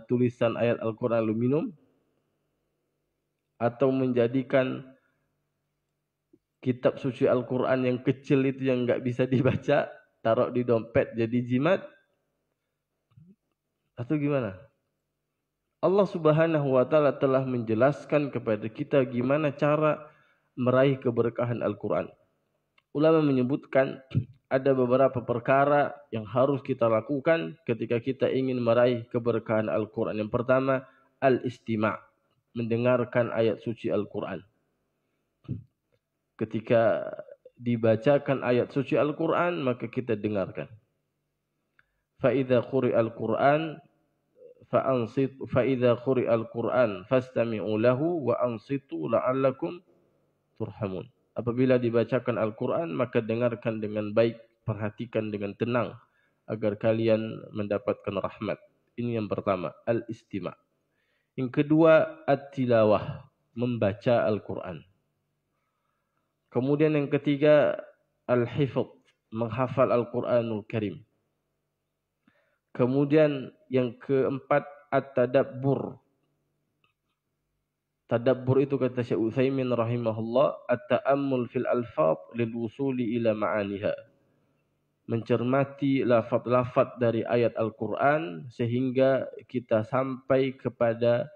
tulisan ayat Al-Quran aluminium. Atau menjadikan kitab suci Al-Quran yang kecil itu yang enggak bisa dibaca, taruh di dompet jadi jimat. Atau gimana? Allah Subhanahu wa Ta'ala telah menjelaskan kepada kita gimana cara meraih keberkahan Al-Quran. Ulama menyebutkan ada beberapa perkara yang harus kita lakukan ketika kita ingin meraih keberkahan Al-Quran. Yang pertama, al-istima', mendengarkan ayat suci Al-Quran. Ketika dibacakan ayat suci Al-Quran, maka kita dengarkan. فَإِذَا قُرِئَ الْقُرْآنِ فَإِذَا قُرِئَ الْقُرْآنِ فَاسْتَمِعُوا لَهُ وَأَنصِتُوا لَعَلَّكُمْ تُرْحَمُونَ. Apabila dibacakan Al-Quran, maka dengarkan dengan baik, perhatikan dengan tenang, agar kalian mendapatkan rahmat. Ini yang pertama, al-istima'. Yang kedua, at-tilawah, membaca Al-Quran. Kemudian yang ketiga, al-hifz, menghafal Al-Quranul Karim. Kemudian yang keempat, at-tadabbur. Tadabbur itu kata Syekh Utsaimin rahimahullah, at-ta'ammul fil alfaz lil wusuli ila ma'aniha. Mencermati lafaz-lafaz dari ayat Al-Quran sehingga kita sampai kepada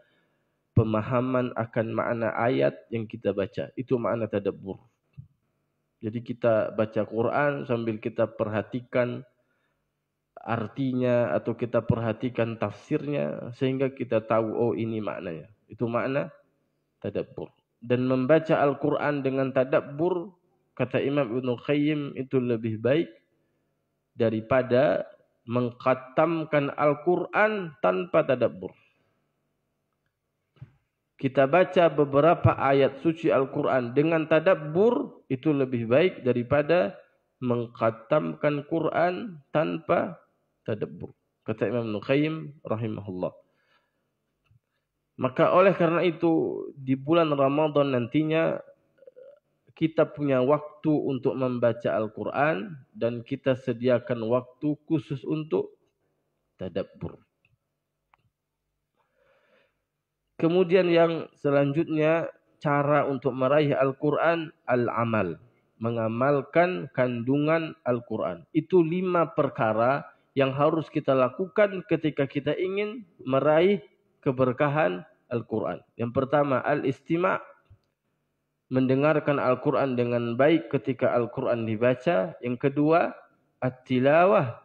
pemahaman akan makna ayat yang kita baca. Itu makna tadabbur. Jadi kita baca Quran sambil kita perhatikan artinya atau kita perhatikan tafsirnya sehingga kita tahu oh ini maknanya. Itu makna tadabbur. Dan membaca Al-Quran dengan tadabbur, kata Imam Ibnu Qayyim, itu lebih baik daripada mengkhatamkan Al-Quran tanpa tadabbur. Kita baca beberapa ayat suci Al-Quran dengan tadabbur, itu lebih baik daripada mengkhatamkan Quran tanpa tadabbur. Kata Imam Ibnu Qayyim rahimahullah. Maka oleh karena itu di bulan Ramadan nantinya kita punya waktu untuk membaca Al-Quran dan kita sediakan waktu khusus untuk tadabbur. Kemudian yang selanjutnya, cara untuk meraih Al-Quran, al-amal. Mengamalkan kandungan Al-Quran. Itu 5 perkara yang harus kita lakukan ketika kita ingin meraih keberkahan Al-Quran. Yang pertama, al-istima'. Mendengarkan Al-Quran dengan baik ketika Al-Quran dibaca. Yang kedua, at-tilawah.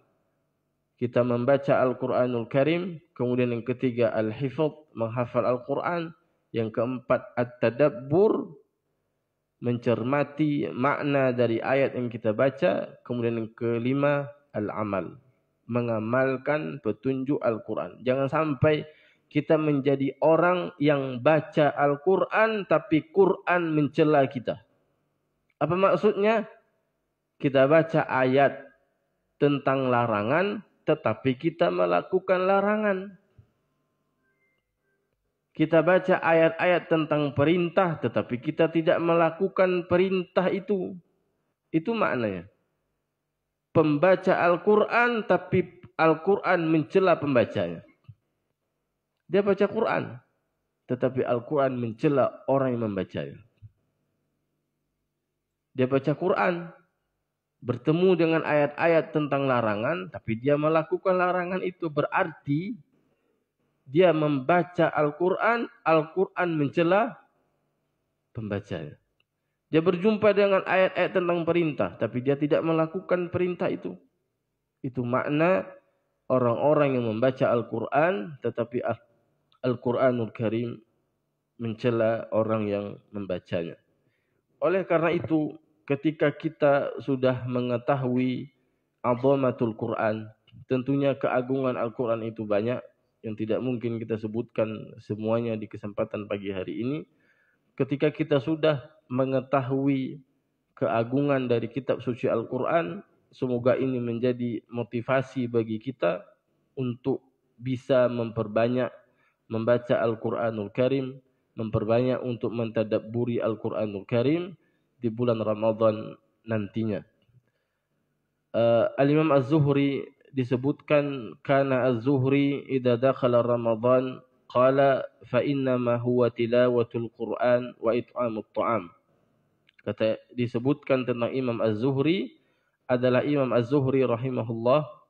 Kita membaca Al-Quranul Karim. Kemudian yang ketiga, al-hifadz, menghafal Al-Quran. Yang keempat, at-tadabbur, mencermati makna dari ayat yang kita baca. Kemudian yang kelima, al-amal, mengamalkan petunjuk Al-Quran. Jangan sampai kita menjadi orang yang baca Al-Quran tapi Quran mencela kita. Apa maksudnya? Kita baca ayat tentang larangan tetapi kita melakukan larangan. Kita baca ayat-ayat tentang perintah tetapi kita tidak melakukan perintah itu. Itu maknanya. Pembaca Al-Quran tapi Al-Quran mencela pembacanya. Dia baca Quran tetapi Al-Quran mencela orang yang membacanya. Dia baca Quran, bertemu dengan ayat-ayat tentang larangan, tapi dia melakukan larangan itu. Berarti dia membaca Al-Quran, Al-Quran mencela pembacanya. Dia berjumpa dengan ayat-ayat tentang perintah, tapi dia tidak melakukan perintah itu. Itu makna orang-orang yang membaca Al-Quran, tetapi Al-Quranul Karim mencela orang yang membacanya. Oleh karena itu, ketika kita sudah mengetahui azamatul Quran, tentunya keagungan Al-Quran itu banyak yang tidak mungkin kita sebutkan semuanya di kesempatan pagi hari ini. Ketika kita sudah mengetahui keagungan dari kitab suci Al-Quran, semoga ini menjadi motivasi bagi kita untuk bisa memperbanyak membaca Al-Quranul Karim, memperbanyak untuk mentadabburi Al-Quranul Karim di bulan Ramadan nantinya. Al-Imam Az-Zuhri disebutkan, kana Az-Zuhri idza dakhala Ramadan qala fa inna ma huwa tilawatul Quran wa it'amut ta'am. Kata disebutkan tentang Imam Az-Zuhri adalah Imam Az-Zuhri rahimahullah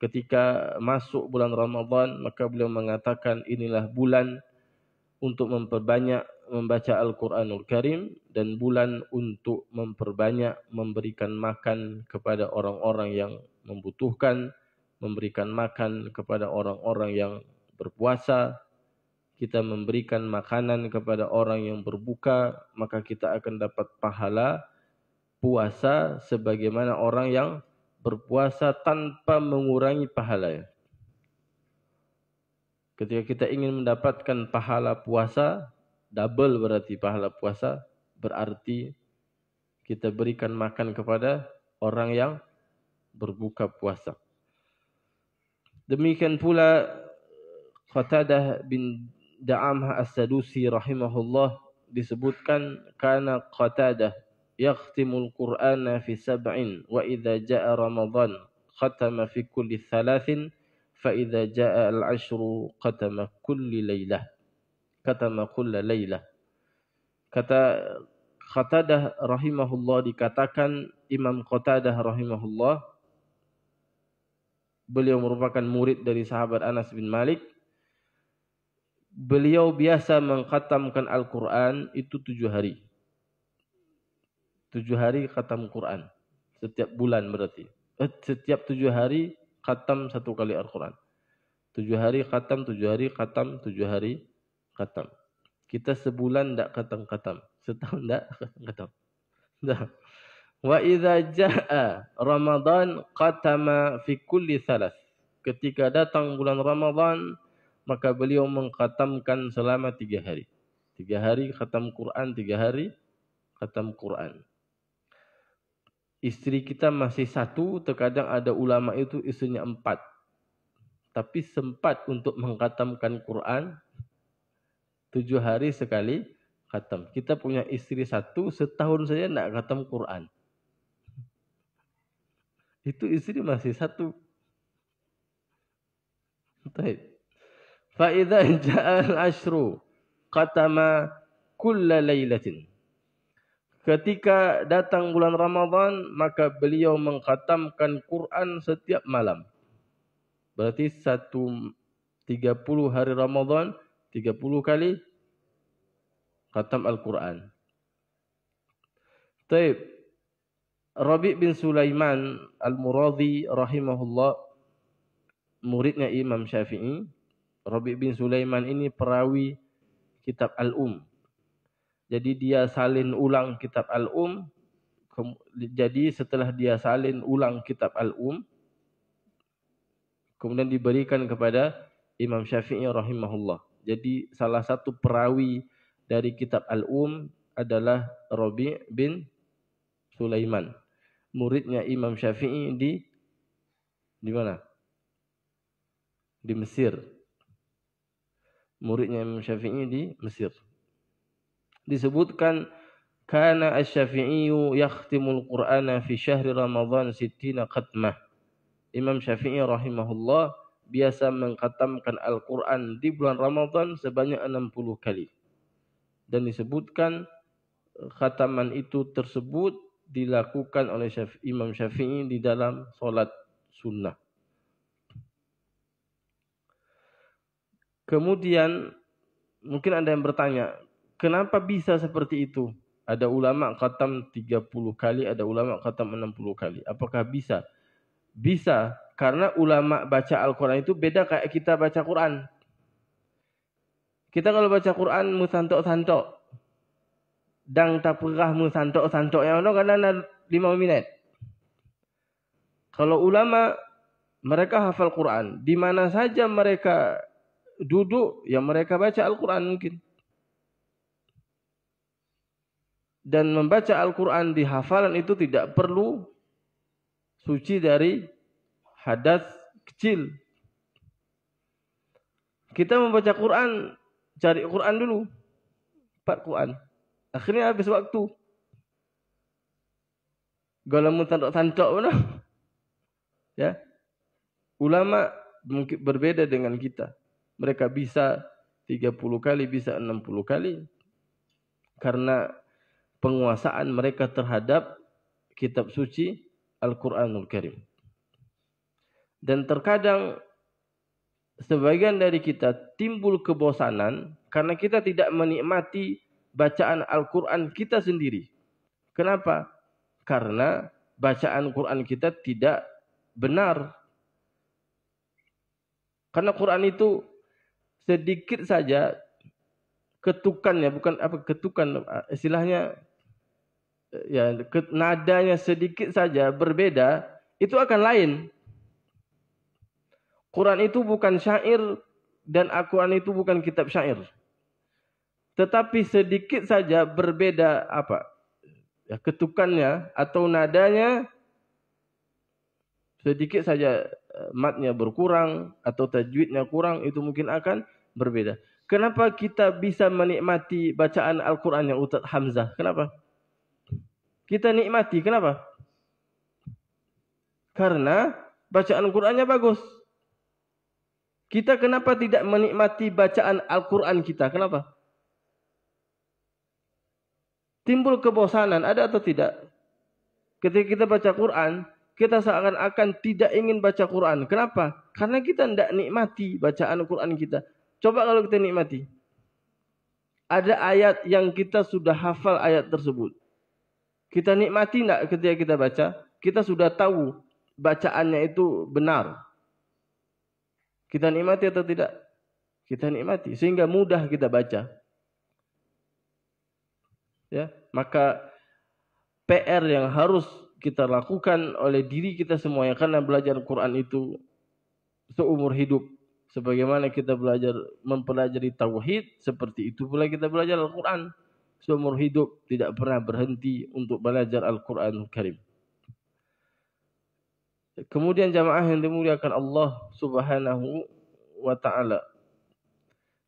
ketika masuk bulan Ramadan maka beliau mengatakan inilah bulan untuk memperbanyak membaca Al-Quranul Karim dan bulan untuk memperbanyak memberikan makan kepada orang-orang yang membutuhkan, memberikan makan kepada orang-orang yang berpuasa. Kita memberikan makanan kepada orang yang berbuka, maka kita akan dapat pahala puasa sebagaimana orang yang berpuasa tanpa mengurangi pahalanya. Ketika kita ingin mendapatkan pahala puasa, double berarti pahala puasa, berarti kita berikan makan kepada orang yang berbuka puasa. Demikian pula Qatadah bin Da'amah As-Sadusi rahimahullah disebutkan, kana Qatadah yakhtimul Qur'ana fi 7 wa idza jaa Ramadan khatama fi kulli 3 fa idza jaa al-'ashru khatama kulli lailah. Khatama kulla lailah. Kata Qatadah rahimahullah, dikatakan Imam Qatadah rahimahullah, beliau merupakan murid dari sahabat Anas bin Malik. Beliau biasa mengkhatamkan Al-Quran itu 7 hari. 7 hari khatam Quran. Setiap bulan berarti. Setiap 7 hari khatam 1 kali Al-Quran. 7 hari khatam, 7 hari khatam, 7 hari khatam. Kita sebulan tidak khatam-khatam. Setahun tidak khatam. Wa idza jaa Ramadan khatama fi kulli thalath. Ketika datang bulan Ramadan, maka beliau mengkhatamkan selama 3 hari. 3 hari khatam Quran, 3 hari khatam Quran. Istri kita masih 1, terkadang ada ulama itu istrinya 4. Tapi sempat untuk mengkhatamkan Quran 7 hari sekali khatam. Kita punya istri 1, setahun saja tidak khatam Quran. Itu istri masih 1. Baik. Fa idza ja'al ashru khatama kulla lailatin. Ketika datang bulan Ramadan, maka beliau mengkhatamkan Quran setiap malam. Berarti 30 hari Ramadan, 30 kali khatam Al-Quran. Taib. Rabi' bin Sulaiman Al-Muradhi rahimahullah, muridnya Imam Syafi'i. Rabi' bin Sulaiman ini perawi kitab Jadi dia salin ulang kitab Jadi setelah dia salin ulang kitab kemudian diberikan kepada Imam Syafi'i rahimahullah. Jadi salah satu perawi dari kitab adalah Rabi' bin Sulaiman. Muridnya Imam Syafi'i di mana? Di Mesir. Muridnya Imam Syafi'i di Mesir. Disebutkan kana asy-Syafi'iyyu yakhtimul Qur'ana fi syahri Ramadan 60 khatmah. Imam Syafi'i rahimahullah biasa mengkhatamkan Al-Qur'an di bulan Ramadan sebanyak 60 kali. Dan disebutkan khataman itu tersebut dilakukan oleh Imam Syafi'i di dalam solat sunnah. Kemudian mungkin ada yang bertanya, kenapa bisa seperti itu? Ada ulama khatam 30 kali, ada ulama khatam 60 kali. Apakah bisa? Bisa, karena ulama baca Al-Quran itu beda kayak kita baca Quran. Kita kalau baca Quran musantok-santok. Dang taperah musantok-santok yang ada kadang 5 minit. Kalau ulama, mereka hafal Quran. Di mana saja mereka duduk, ya mereka baca Al-Quran mungkin. Dan membaca Al-Quran di hafalan itu tidak perlu suci dari hadas kecil. Kita membaca Quran, cari Quran dulu. 4 Quran. Akhirnya habis waktu. Galamun santok-santok mana? Ya. Ulama mungkin berbeda dengan kita. Mereka bisa 30 kali, bisa 60 kali. Karena penguasaan mereka terhadap kitab suci Al-Quranul Karim. Dan terkadang sebagian dari kita timbul kebosanan karena kita tidak menikmati bacaan Al-Quran kita sendiri. Kenapa? Karena bacaan Quran kita tidak benar. Karena Quran itu sedikit saja ketukannya, bukan apa ketukan, istilahnya ya nadanya sedikit saja berbeda, itu akan lain. Quran itu bukan syair dan Al-Quran itu bukan kitab syair. Tetapi sedikit saja berbeda apa? Ya, ketukannya atau nadanya sedikit saja, matnya berkurang atau tajwidnya kurang, itu mungkin akan berbeda. Kenapa kita bisa menikmati bacaan Al-Quran yang Ustaz Hamzah? Kenapa? Kita nikmati. Kenapa? Karena bacaan Al-Qurannya bagus. Kita kenapa tidak menikmati bacaan Al-Quran kita? Kenapa? Timbul kebosanan, ada atau tidak? Ketika kita baca Quran, kita seakan-akan tidak ingin baca Quran. Kenapa? Karena kita tidak nikmati bacaan Quran kita. Coba kalau kita nikmati. Ada ayat yang kita sudah hafal ayat tersebut. Kita nikmati tidak ketika kita baca? Kita sudah tahu bacaannya itu benar. Kita nikmati atau tidak? Kita nikmati sehingga mudah kita baca. Ya, maka PR yang harus kita lakukan oleh diri kita semuanya, karena belajar Quran itu seumur hidup. Sebagaimana kita belajar mempelajari tauhid, seperti itu pula kita belajar Al-Quran seumur hidup, tidak pernah berhenti untuk belajar Al-Quranul Karim. Kemudian jamaah yang dimuliakan Allah Subhanahu wa ta'ala,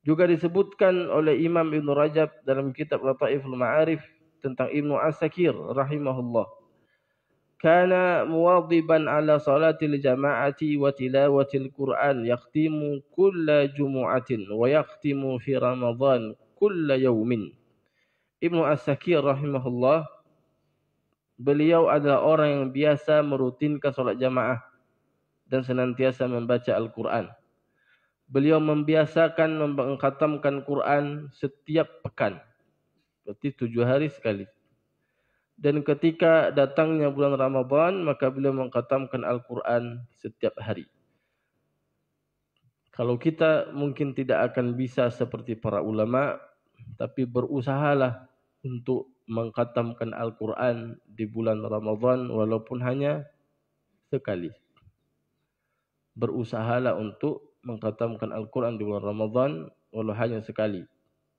juga disebutkan oleh Imam Ibn Rajab dalam kitab Lataiful Ma'arif tentang Ibnu Asakir rahimahullah. Kana muwadhiban ala salatil jama'ati wa tilawatil Qur'an yakhtimu kulla jumu'atin wa yakhtimu fi Ramadan kulla yawmin. Ibnu Asakir rahimahullah, beliau adalah orang yang biasa merutinkan salat jamaah dan senantiasa membaca Al-Quran. Beliau membiasakan mengkhatamkan Quran setiap pekan, berarti 7 hari sekali. Dan ketika datangnya bulan Ramadan, maka beliau mengkhatamkan Al-Quran setiap hari. Kalau kita mungkin tidak akan bisa seperti para ulama, tapi berusahalah untuk mengkhatamkan Al-Quran di bulan Ramadan walaupun hanya sekali. Berusahalah untuk mengkhatamkan Al-Quran di bulan Ramadan walau hanya sekali.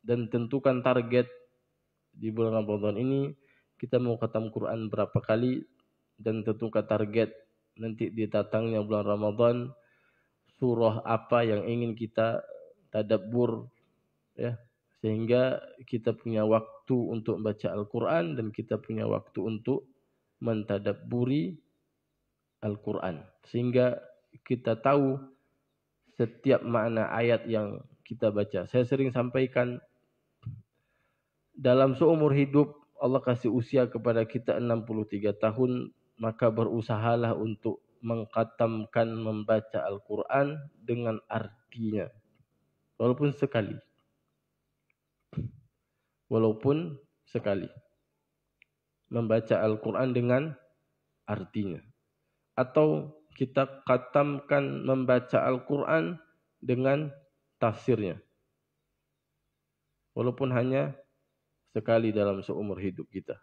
Dan tentukan target di bulan Ramadan ini, kita mau khatam Quran berapa kali, dan tentukan target nanti di datangnya bulan Ramadan, surah apa yang ingin kita tadabbur, ya, sehingga kita punya waktu untuk membaca Al-Quran dan kita punya waktu untuk mentadabburi Al-Quran, sehingga kita tahu setiap makna ayat yang kita baca. Saya sering sampaikan, dalam seumur hidup Allah kasih usia kepada kita 63 tahun, maka berusahalah untuk mengkhatamkan membaca Al-Quran dengan artinya. Walaupun sekali. Walaupun sekali. Membaca Al-Quran dengan artinya. Atau kita khatamkan membaca Al-Quran dengan tafsirnya. Walaupun hanya sekali dalam seumur hidup kita.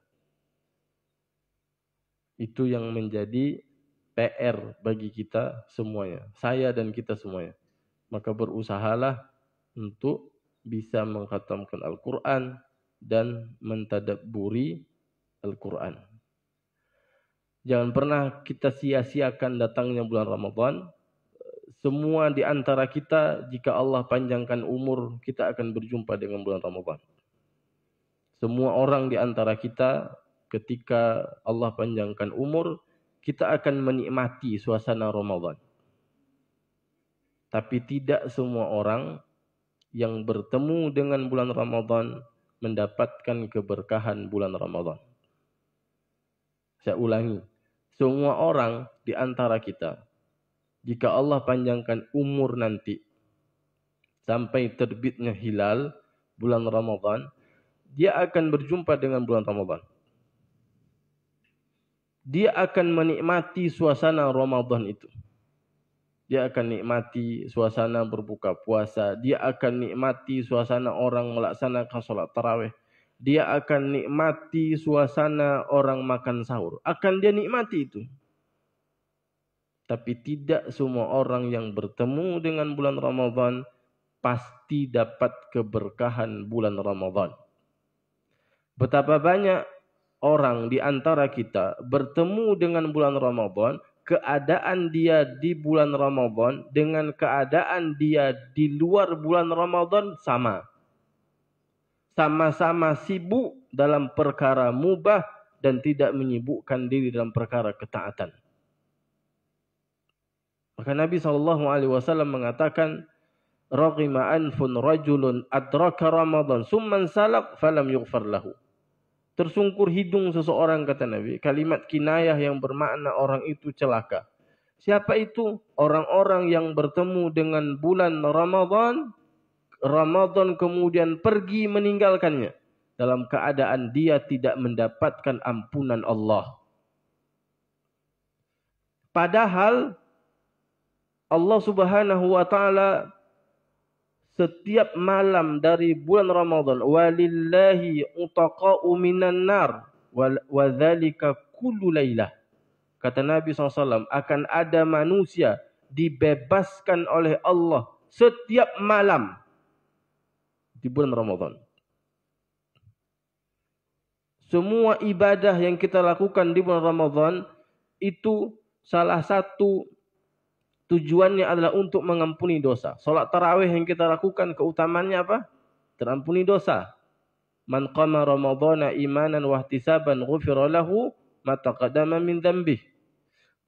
Itu yang menjadi PR bagi kita semuanya. Saya dan kita semuanya. Maka berusahalah untuk bisa mengkhatamkan Al-Quran dan mentadabburi Al-Quran. Jangan pernah kita sia-siakan datangnya bulan Ramadan. Semua di antara kita, jika Allah panjangkan umur, kita akan berjumpa dengan bulan Ramadan. Semua orang di antara kita, ketika Allah panjangkan umur, kita akan menikmati suasana Ramadan. Tapi tidak semua orang yang bertemu dengan bulan Ramadan mendapatkan keberkahan bulan Ramadan. Saya ulangi, semua orang di antara kita, jika Allah panjangkan umur nanti sampai terbitnya hilal bulan Ramadan, dia akan berjumpa dengan bulan Ramadan. Dia akan menikmati suasana Ramadan itu. Dia akan nikmati suasana berbuka puasa. Dia akan nikmati suasana orang melaksanakan sholat tarawih. Dia akan nikmati suasana orang makan sahur. Akan dia nikmati itu. Tapi tidak semua orang yang bertemu dengan bulan Ramadan pasti dapat keberkahan bulan Ramadan. Betapa banyak orang di antara kita bertemu dengan bulan Ramadan, keadaan dia di bulan Ramadan dengan keadaan dia di luar bulan Ramadan sama. Sama-sama sibuk dalam perkara mubah dan tidak menyibukkan diri dalam perkara ketaatan. Maka Nabi SAW mengatakan, Raghima anfun rajulun adraka Ramadan summan salak falam yughfar lahu. Tersungkur hidung seseorang, kata Nabi. Kalimat kinayah yang bermakna orang itu celaka. Siapa itu? Orang-orang yang bertemu dengan bulan Ramadan, Ramadan kemudian pergi meninggalkannya. Dalam keadaan dia tidak mendapatkan ampunan Allah. Padahal Allah Subhanahu wa taala setiap malam dari bulan Ramadan, walillahi utaqa'u minan nar wa dzalika kullu lailah. Kata Nabi SAW, akan ada manusia dibebaskan oleh Allah setiap malam di bulan Ramadan. Semua ibadah yang kita lakukan di bulan Ramadan itu salah satu tujuannya adalah untuk mengampuni dosa. Salat tarawih yang kita lakukan keutamaannya apa? Terampuni dosa. Man qama ramadhana imanan wa ihtisaban ghufira lahu ma taqaddama min dzambih.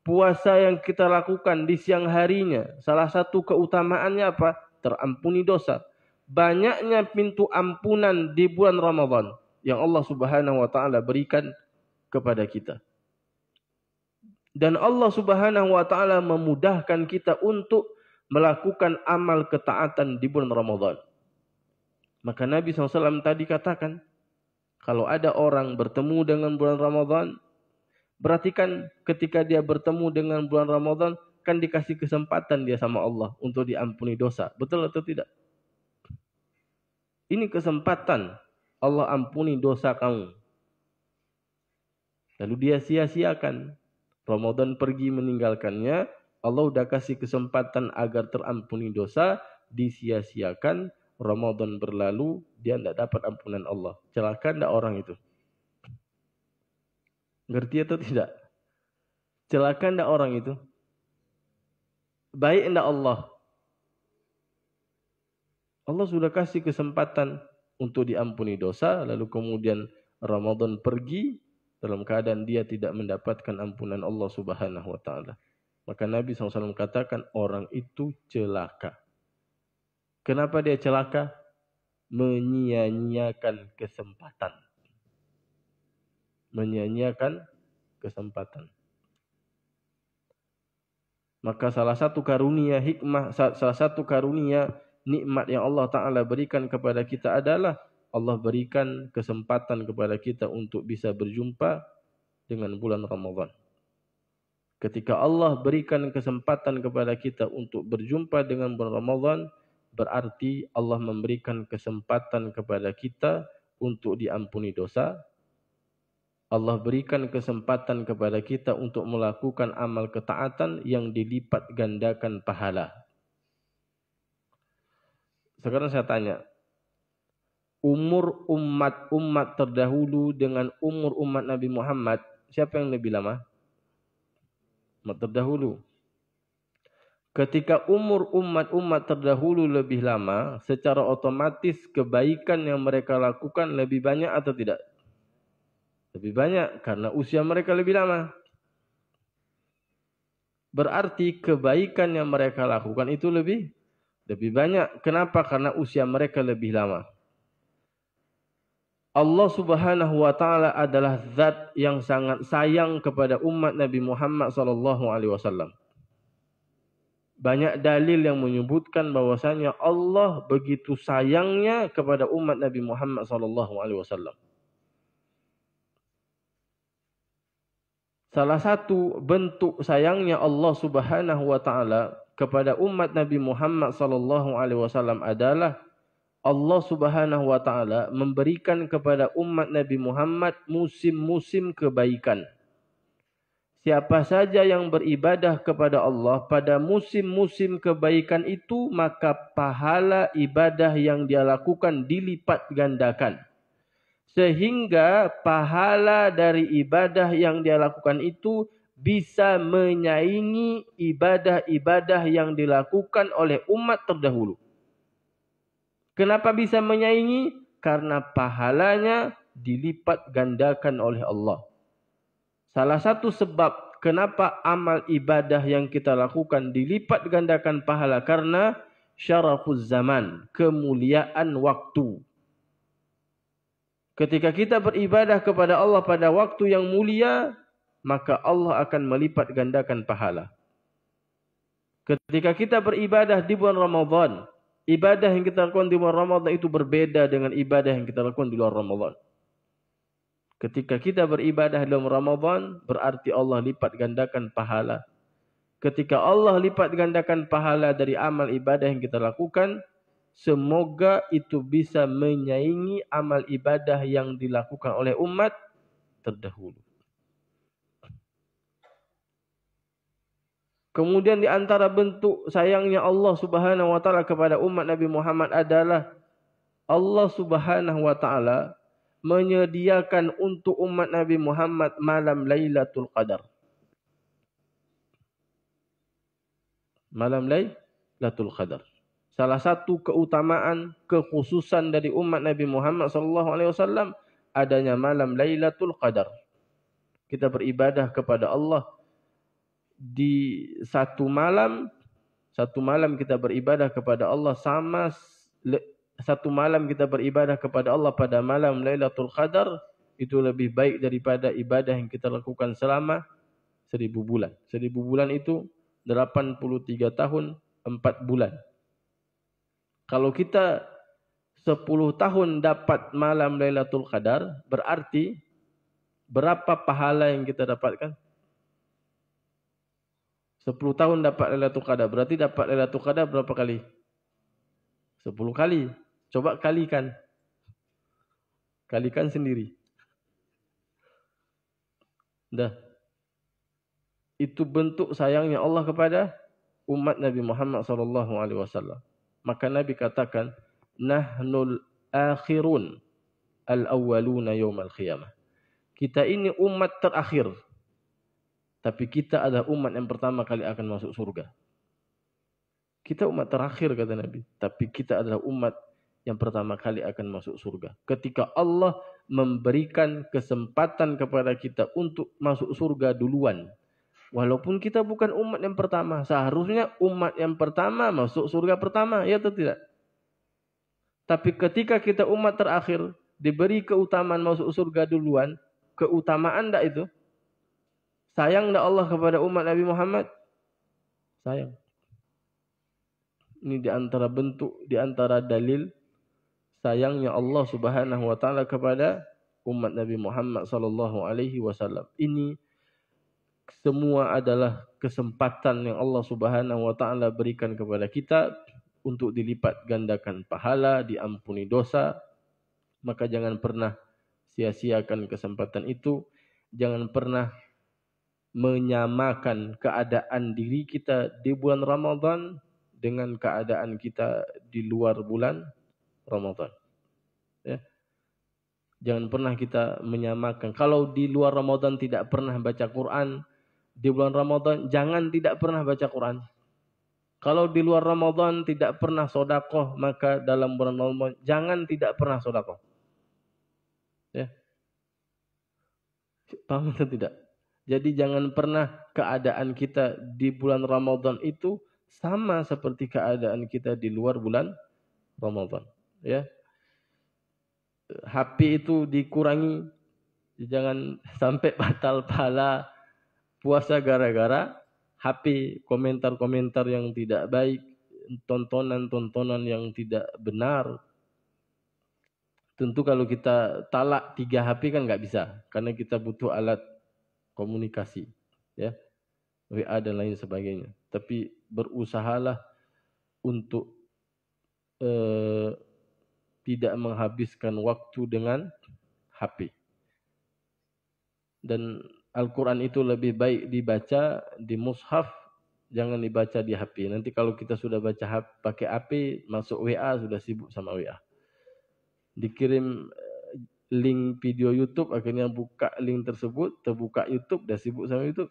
Puasa yang kita lakukan di siang harinya, salah satu keutamaannya apa? Terampuni dosa. Banyaknya pintu ampunan di bulan Ramadan yang Allah Subhanahu wa taala berikan kepada kita. Dan Allah Subhanahu wa taala memudahkan kita untuk melakukan amal ketaatan di bulan Ramadan. Maka Nabi SAW tadi katakan, kalau ada orang bertemu dengan bulan Ramadan, berarti kan ketika dia bertemu dengan bulan Ramadan, kan dikasih kesempatan dia sama Allah untuk diampuni dosa. Betul atau tidak? Ini kesempatan Allah ampuni dosa kamu. Lalu dia sia-siakan. Ramadan pergi meninggalkannya, Allah udah kasih kesempatan agar terampuni dosa, disia-siakan, Ramadan berlalu, dia tidak dapat ampunan Allah. Celaka tidak orang itu? Ngerti atau tidak? Celaka tidak orang itu? Baik tidak Allah? Allah sudah kasih kesempatan untuk diampuni dosa, lalu kemudian Ramadan pergi, dalam keadaan dia tidak mendapatkan ampunan Allah Subhanahu wa taala. Maka Nabi SAW katakan orang itu celaka. Kenapa dia celaka? Menyia-nyiakan kesempatan. Menyia-nyiakan kesempatan. Maka salah satu karunia hikmah, salah satu karunia nikmat yang Allah Ta'ala berikan kepada kita adalah Allah berikan kesempatan kepada kita untuk bisa berjumpa dengan bulan Ramadan. Ketika Allah berikan kesempatan kepada kita untuk berjumpa dengan bulan Ramadan, berarti Allah memberikan kesempatan kepada kita untuk diampuni dosa. Allah berikan kesempatan kepada kita untuk melakukan amal ketaatan yang dilipat gandakan pahala. Sekarang saya tanya, umur umat terdahulu dengan umur umat Nabi Muhammad, siapa yang lebih lama? Umat terdahulu. Ketika umur umat terdahulu lebih lama, secara otomatis kebaikan yang mereka lakukan lebih banyak atau tidak? Lebih banyak karena usia mereka lebih lama. Berarti kebaikan yang mereka lakukan itu lebih banyak. Kenapa? Karena usia mereka lebih lama. Allah Subhanahu wa taala adalah zat yang sangat sayang kepada umat Nabi Muhammad SAW. Banyak dalil yang menyebutkan bahwasanya Allah begitu sayangnya kepada umat Nabi Muhammad SAW. Salah satu bentuk sayangnya Allah Subhanahu wa taala kepada umat Nabi Muhammad SAW adalah Allah Subhanahu wa taala memberikan kepada umat Nabi Muhammad musim-musim kebaikan. Siapa saja yang beribadah kepada Allah pada musim-musim kebaikan itu, maka pahala ibadah yang dia lakukan dilipat gandakan. Sehingga pahala dari ibadah yang dia lakukan itu bisa menyaingi ibadah-ibadah yang dilakukan oleh umat terdahulu. Kenapa bisa menyaingi? Karena pahalanya dilipat gandakan oleh Allah. Salah satu sebab kenapa amal ibadah yang kita lakukan dilipat gandakan pahala, karena syarafuz zaman, kemuliaan waktu. Ketika kita beribadah kepada Allah pada waktu yang mulia, maka Allah akan melipat gandakan pahala. Ketika kita beribadah di bulan Ramadan, ibadah yang kita lakukan di bulan Ramadan itu berbeda dengan ibadah yang kita lakukan di luar Ramadan. Ketika kita beribadah dalam Ramadan, berarti Allah lipat gandakan pahala. ketika Allah lipat gandakan pahala dari amal ibadah yang kita lakukan, semoga itu bisa menyaingi amal ibadah yang dilakukan oleh umat terdahulu. Kemudian di antara bentuk sayangnya Allah Subhanahu wa taala kepada umat Nabi Muhammad adalah Allah Subhanahu wa taala menyediakan untuk umat Nabi Muhammad malam Lailatul Qadar. Malam Lailatul Qadar. Salah satu keutamaan, kekhususan dari umat Nabi Muhammad sallallahu alaihi wasallam adanya malam Lailatul Qadar. Kita beribadah kepada Allah di satu malam kita beribadah kepada Allah satu malam kita beribadah kepada Allah pada malam Lailatul Qadar itu lebih baik daripada ibadah yang kita lakukan selama 1000 bulan. 1000 bulan itu 83 tahun 4 bulan. Kalau kita 10 tahun dapat malam Lailatul Qadar, berarti berapa pahala yang kita dapatkan? 10 tahun dapat Lailatul Qadar, berarti dapat Lailatul Qadar berapa kali? 10 kali. Coba kalikan. Kalikan sendiri. Dah. Itu bentuk sayangnya Allah kepada umat Nabi Muhammad sallallahu alaihi wasallam. Maka Nabi katakan, "Nahnul akhirun al-awwaluna yaumal qiyamah." Kita ini umat terakhir. Tapi kita adalah umat yang pertama kali akan masuk surga. Kita umat terakhir kata Nabi. Tapi kita adalah umat yang pertama kali akan masuk surga. Ketika Allah memberikan kesempatan kepada kita untuk masuk surga duluan. Walaupun kita bukan umat yang pertama. Seharusnya umat yang pertama masuk surga pertama. Ya atau tidak? Tapi ketika kita umat terakhir. Diberi keutamaan masuk surga duluan. Keutamaan tak itu? Sayang tak Allah kepada umat Nabi Muhammad? Sayang. Ini di antara bentuk, di antara dalil sayangnya Allah Subhanahu wa taala kepada umat Nabi Muhammad sallallahu alaihi wasallam. Ini semua adalah kesempatan yang Allah Subhanahu wa taala berikan kepada kita untuk dilipat gandakan pahala, diampuni dosa. Maka jangan pernah sia-siakan kesempatan itu. Jangan pernah menyamakan keadaan diri kita di bulan Ramadan dengan keadaan kita di luar bulan Ramadan. Ya. Jangan pernah kita menyamakan. Kalau di luar Ramadan tidak pernah baca Quran, di bulan Ramadan jangan tidak pernah baca Quran. Kalau di luar Ramadan tidak pernah sedekah, maka dalam bulan Ramadan jangan tidak pernah sedekah. Ya. Paham atau tidak? Jadi jangan pernah keadaan kita di bulan Ramadan itu sama seperti keadaan kita di luar bulan Ramadan. Ya. HP itu dikurangi. Jangan sampai batal pahala puasa gara-gara HP, komentar-komentar yang tidak baik, tontonan-tontonan yang tidak benar. Tentu kalau kita talak 3 HP kan nggak bisa. Karena kita butuh alat komunikasi, ya, WA dan lain sebagainya. Tapi berusahalah untuk tidak menghabiskan waktu dengan HP. Dan Al-Quran itu lebih baik dibaca di mushaf, jangan dibaca di HP. Nanti kalau kita sudah baca pakai HP, masuk WA sudah sibuk sama WA. Dikirim link video YouTube, akhirnya buka link tersebut, terbuka YouTube, dah sibuk sama YouTube.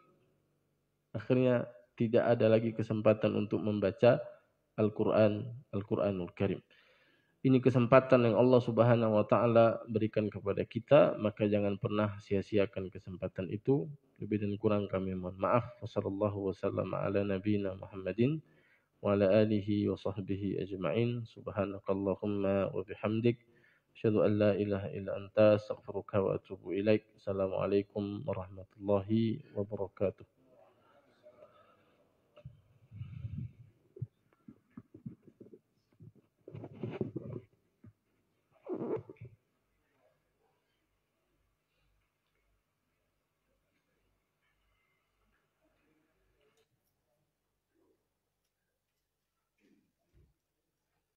Akhirnya tidak ada lagi kesempatan untuk membaca Al-Quranul Karim. Ini kesempatan yang Allah Subhanahu wa taala berikan kepada kita, maka jangan pernah sia-siakan kesempatan itu. Lebih dan kurang kami mohon maaf. Wassallallahu wasallam ala nabiyina Muhammadin wa ala alihi wa sahbihi ajma'in. Subhanakallahumma wa bihamdik, asyhadu an la ilaha illa anta, astaghfiruka wa atubu ilaik. Assalamualaikum warahmatullahi wabarakatuh.